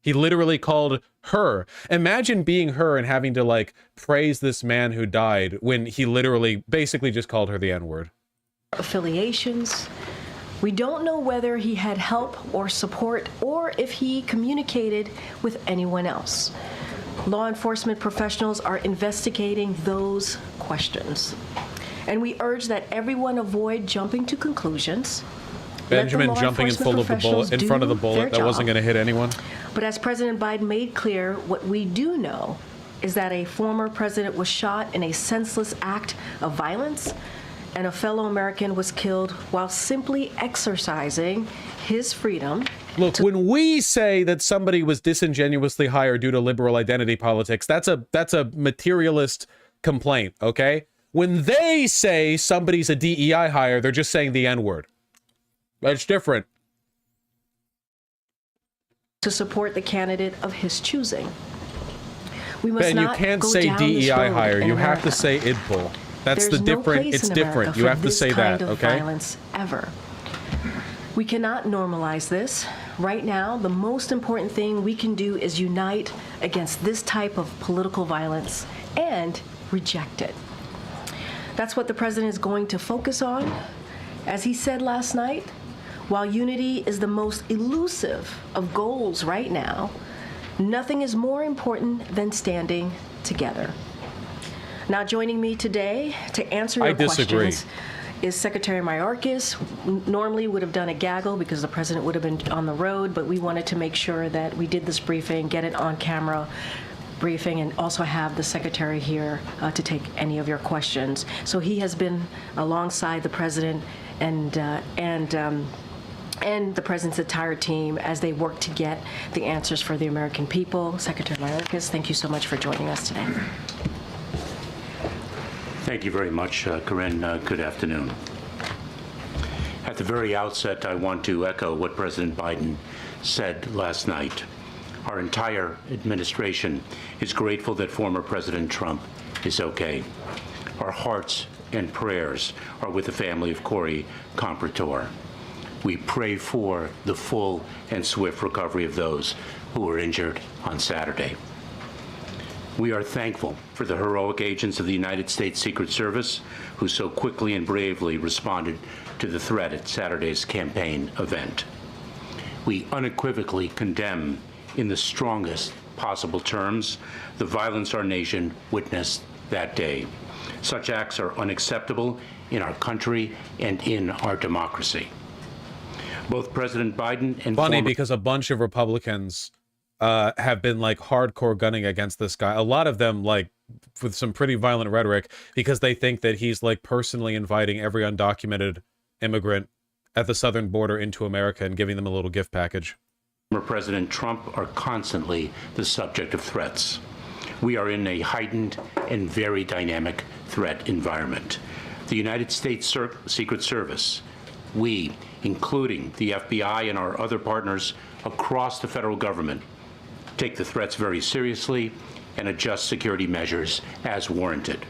He literally called her. Imagine being her and having to, like, praise this man who died when he literally basically just called her the N-word. Affiliations. We don't know whether he had help or support or if he communicated with anyone else. Law enforcement professionals are investigating those questions. And we urge that everyone avoid jumping to conclusions. Benjamin jumping in front of the bullet that wasn't going to hit anyone. But as President Biden made clear, what we do know is that a former president was shot in a senseless act of violence, and a fellow American was killed while simply exercising his freedom. Look, when we say that somebody was disingenuously hired due to liberal identity politics, that's a materialist complaint, okay? When they say somebody's a DEI hire, they're just saying the N-word. That's different. To support the candidate of his choosing. We must Ben, you can't say DEI hire. You have to say IDPOL. That's the different. It's different. You have to say that, okay? Violence ever. We cannot normalize this. Right now, the most important thing we can do is unite against this type of political violence and reject it. That's what the president is going to focus on. As he said last night, while unity is the most elusive of goals right now, nothing is more important than standing together. Now, joining me today to answer your questions is Secretary Mayorkas. Normally would have done a gaggle because the president would have been on the road, but we wanted to make sure that we did this briefing, get it on camera briefing, and also have the secretary here to take any of your questions. So he has been alongside the president and the president's entire team as they work to get the answers for the American people. Secretary Mayorkas, thank you so much for joining us today. Thank you very much, Corinne. Good afternoon. At the very outset, I want to echo what President Biden said last night. Our entire administration is grateful that former President Trump is okay. Our hearts and prayers are with the family of Corey Comprator. We pray for the full and swift recovery of those who were injured on Saturday. We are thankful for the heroic agents of the United States Secret Service who so quickly and bravely responded to the threat at Saturday's campaign event. We unequivocally condemn, in the strongest possible terms, the violence our nation witnessed that day. Such acts are unacceptable in our country and in our democracy. Both President Biden and funny because a bunch of Republicans have been like hardcore gunning against this guy. A lot of them like with some pretty violent rhetoric because they think that he's like personally inviting every undocumented immigrant at the southern border into America and giving them a little gift package. President Trump are constantly the subject of threats. We are in a heightened and very dynamic threat environment. The United States Secret Service, we, including the FBI and our other partners across the federal government, take the threats very seriously and adjust security measures as warranted.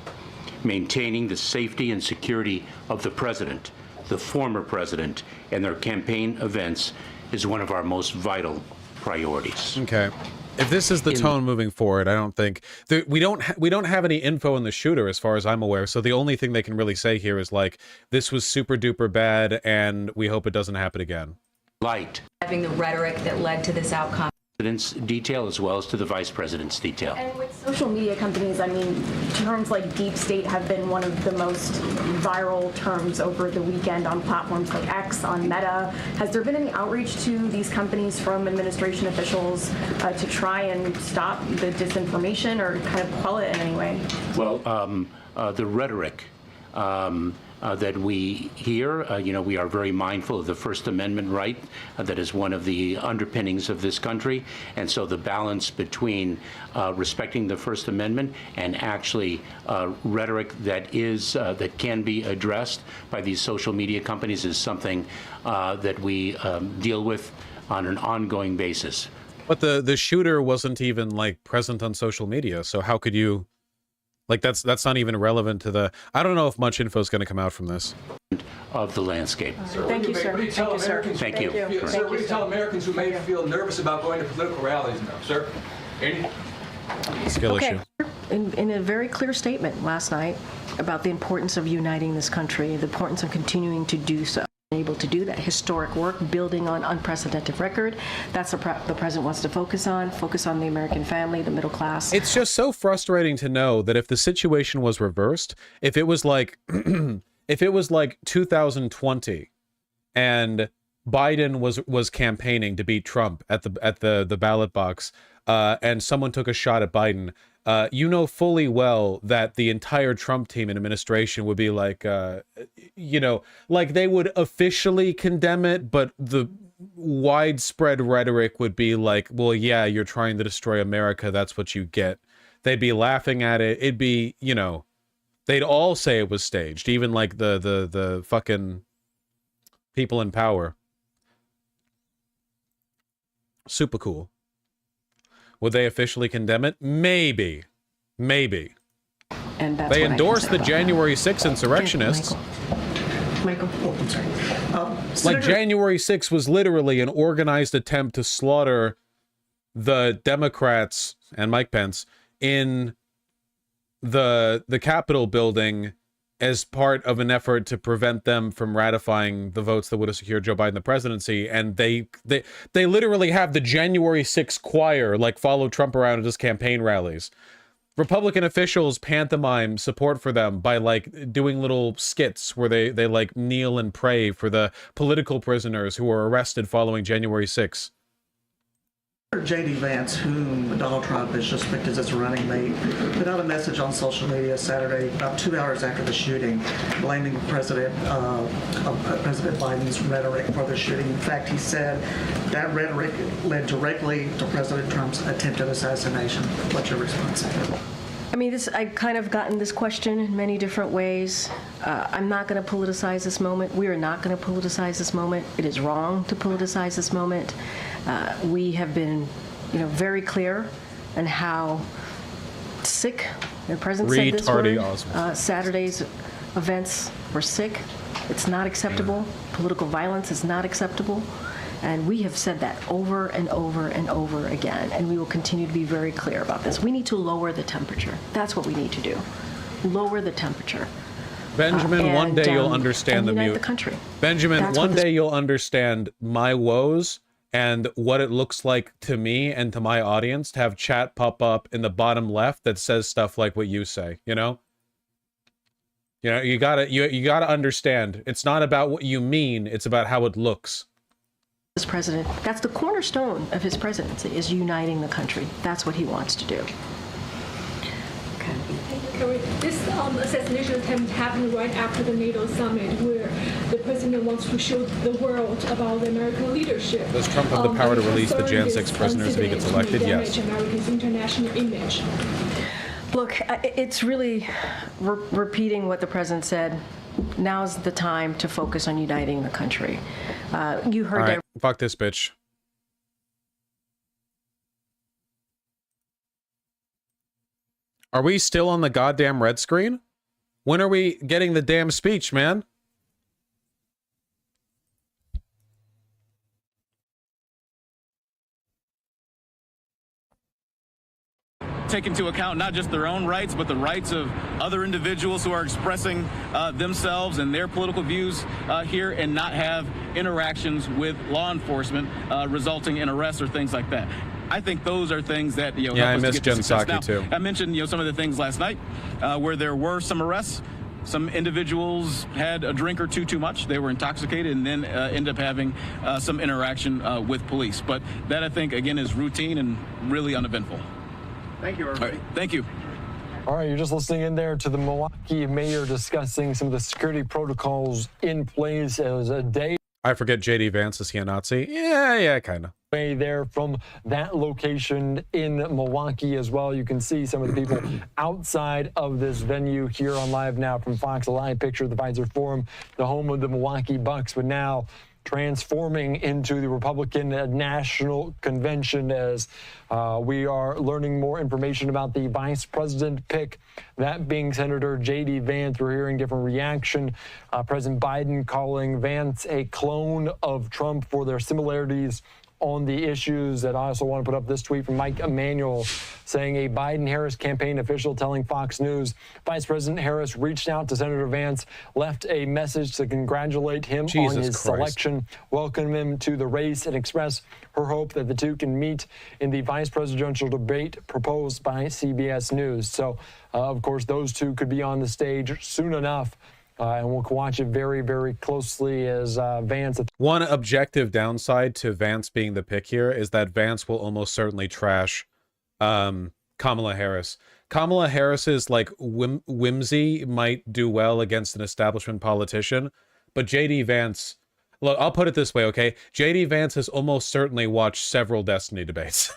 Maintaining the safety and security of the president, the former president, and their campaign events is one of our most vital priorities. Okay. If this is the tone moving forward, I don't think we don't have any info on the shooter as far as I'm aware. So the only thing they can really say here is like, this was super duper bad and we hope it doesn't happen again. Light. Having the rhetoric that led to this outcome. President's detail as well as to the vice president's detail. And with social media companies, I mean, terms like deep state have been one of the most viral terms over the weekend on platforms like X, on Meta. Has there been any outreach to these companies from administration officials to try and stop the disinformation or kind of quell it in any way? Well, the rhetoric that we hear, we are very mindful of the First Amendment right. That is one of the underpinnings of this country. And so the balance between respecting the First Amendment and actually rhetoric that can be addressed by these social media companies is something that we deal with on an ongoing basis. But the shooter wasn't even like present on social media. So how could you... Like, that's not even relevant to the... I don't know if much info is going to come out from this. Of the landscape. Sir, thank you, sir. What do you tell Americans? Thank you. Sir, what do you tell Americans who may feel nervous about going to political rallies now, sir? Any? Skill issue. In a very clear statement last night about the importance of uniting this country, the importance of continuing to do so. Able to do that historic work, building on unprecedented record. That's what the president wants to focus on the American family, the middle class. It's just so frustrating to know that if the situation was reversed, if it was like 2020 and Biden was campaigning to beat Trump at the ballot box, and someone took a shot at Biden, you know fully well that the entire Trump team and administration would be like, like they would officially condemn it, but the widespread rhetoric would be like, well, yeah, you're trying to destroy America. That's what you get. They'd be laughing at it. It'd be, they'd all say it was staged, even like the fucking people in power. Super cool. Would they officially condemn it? Maybe. Maybe. And that's they endorsed the January 6th insurrectionists. Michael. Oh, I'm sorry. Like January 6th was literally an organized attempt to slaughter the Democrats and Mike Pence in the Capitol building as part of an effort to prevent them from ratifying the votes that would have secured Joe Biden the presidency. And they literally have the January 6th choir like follow Trump around at his campaign rallies. Republican officials pantomime support for them by like doing little skits where they like kneel and pray for the political prisoners who were arrested following January 6th. J.D. Vance, whom Donald Trump has just picked as his running mate, put out a message on social media Saturday, about 2 hours after the shooting, blaming President Biden's rhetoric for the shooting. In fact, he said that rhetoric led directly to President Trump's attempted assassination. What's your response? I mean, I've kind of gotten this question in many different ways. I'm not going to politicize this moment. We are not going to politicize this moment. It is wrong to politicize this moment. We have been, very clear on how sick, the president said this word, Saturday's events were sick, It's not acceptable. Political violence is not acceptable. And we have said that over and over and over again, and we will continue to be very clear about this. We need to lower the temperature. That's what we need to do. Lower the temperature. Benjamin, one day you'll understand the unite mute. the country. Benjamin, That's one what this- day you'll understand my woes and what it looks like to me and to my audience to have chat pop up in the bottom left that says stuff like what you say, you know? You know, you gotta understand. It's not about what you mean, it's about how it looks. This president, that's the cornerstone of his presidency, is uniting the country. That's what he wants to do. This assassination attempt happened right after the NATO summit, where the president wants to show the world about the American leadership. Does Trump have the power to release the Jan 6 This prisoners if he gets incident elected? may Yes. damage America's international image. Look, it's really repeating what the president said. Now's the time to focus on uniting the country. You heard All right, fuck this bitch. Are we still on the goddamn red screen? When are we getting the damn speech, man? Take into account not just their own rights, but the rights of other individuals who are expressing themselves and their political views here, and not have interactions with law enforcement resulting in arrests or things like that. I think those are things that, you know, Yeah, help I us to miss get to Jen success. Psaki Now, too. I mentioned, you know, some of the things last night where there were some arrests. Some individuals had a drink or two too much. They were intoxicated and then ended up having some interaction with police. But that, I think, again, is routine and really uneventful. Thank you, everybody. All right, thank you. All right, you're just listening in there to the Milwaukee mayor discussing some of the security protocols in place. It was a day. I forget JD Vance, is he a Nazi? Yeah, kind of. There from that location in Milwaukee as well. You can see some of the people outside of this venue here on Live Now from Fox. A live picture of the Pfizer Forum, the home of the Milwaukee Bucks, but now transforming into the Republican National Convention as we are learning more information about the vice president pick, that being Senator J.D. Vance. We're hearing different reaction. President Biden calling Vance a clone of Trump for their similarities on the issues. That I also want to put up this tweet from Mike Emanuel saying a Biden-Harris campaign official telling Fox News Vice President Harris reached out to Senator Vance, left a message to congratulate him on his selection, welcome him to the race, and express her hope that the two can meet in the vice presidential debate proposed by CBS News. So, of course, those two could be on the stage soon enough. And we'll watch it very, very closely as Vance. One objective downside to Vance being the pick here is that Vance will almost certainly trash Kamala Harris. Kamala Harris's like whimsy might do well against an establishment politician, but JD Vance, look, I'll put it this way, okay? JD Vance has almost certainly watched several Destiny debates.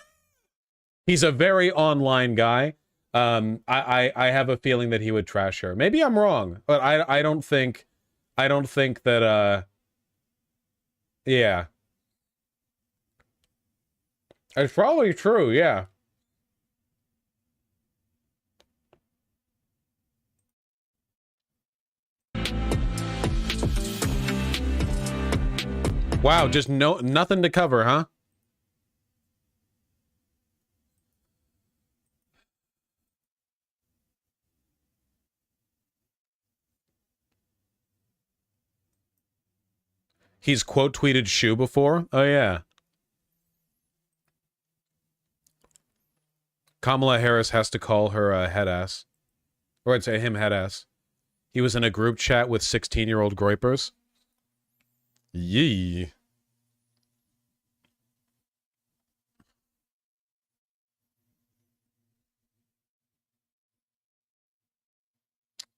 He's a very online guy. I have a feeling that he would trash her. Maybe I'm wrong, but I don't think that yeah. It's probably true, yeah. Wow, just nothing to cover, huh? He's quote tweeted shoe before? Oh, yeah. Kamala Harris has to call her head ass. Or I'd say him head ass. He was in a group chat with 16-year-old groypers. Yee.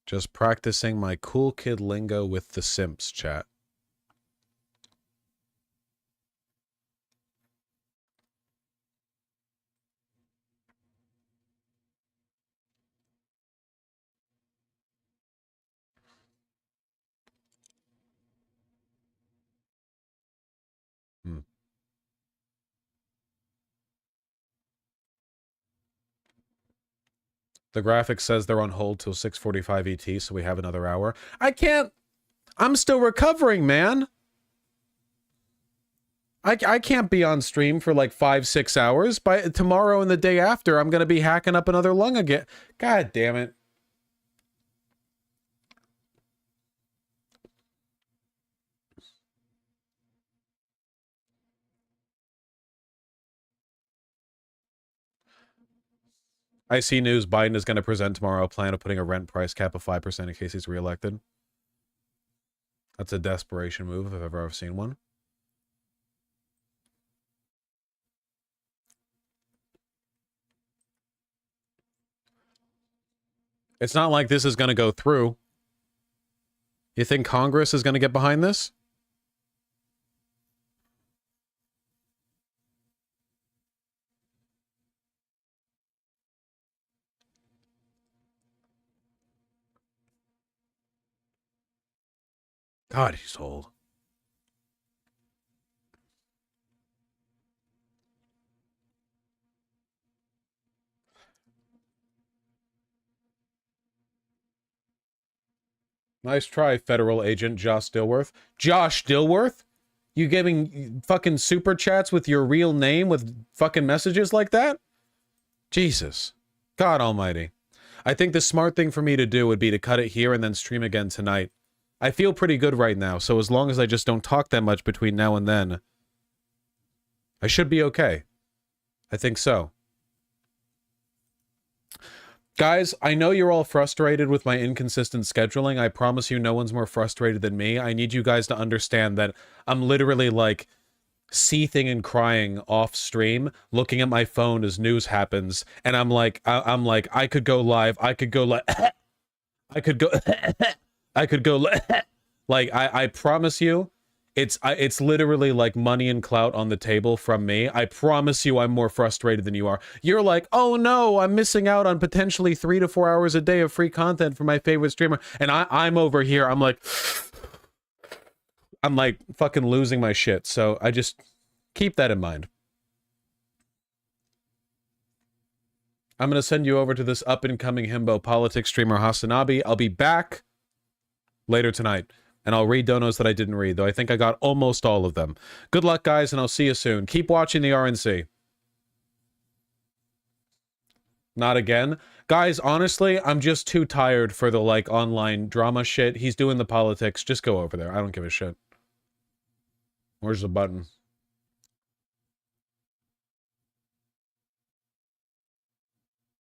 Just practicing my cool kid lingo with the simps chat. The graphic says they're on hold till 6:45 ET, so we have another hour. I I'm still recovering, man. I can't be on stream for like 5-6 hours. By tomorrow and the day after, I'm going to be hacking up another lung again. God damn it. I see news Biden is going to present tomorrow a plan of putting a rent price cap of 5% in case he's reelected. That's a desperation move if I've ever seen one. It's not like this is going to go through. You think Congress is going to get behind this? God, he's old. Nice try, federal agent Josh Dilworth. Josh Dilworth? You giving fucking super chats with your real name with fucking messages like that? Jesus. God almighty. I think the smart thing for me to do would be to cut it here and then stream again tonight. I feel pretty good right now, so as long as I just don't talk that much between now and then, I should be okay. I think so. Guys, I know you're all frustrated with my inconsistent scheduling. I promise you no one's more frustrated than me. I need you guys to understand that I'm literally like seething and crying off stream, looking at my phone as news happens, and I'm like, I could go live, I could go like, I could go, I could go like, I promise you, it's literally like money and clout on the table from me. I promise you I'm more frustrated than you are. You're like, oh no, I'm missing out on potentially 3 to 4 hours a day of free content from my favorite streamer. And I'm over here, I'm like fucking losing my shit. So I just keep that in mind. I'm going to send you over to this up-and-coming himbo politics streamer, Hasanabi. I'll be back later tonight. And I'll read donos that I didn't read, though I think I got almost all of them. Good luck, guys, and I'll see you soon. Keep watching the RNC. Not again. Guys, honestly, I'm just too tired for the, like, online drama shit. He's doing the politics. Just go over there. I don't give a shit. Where's the button?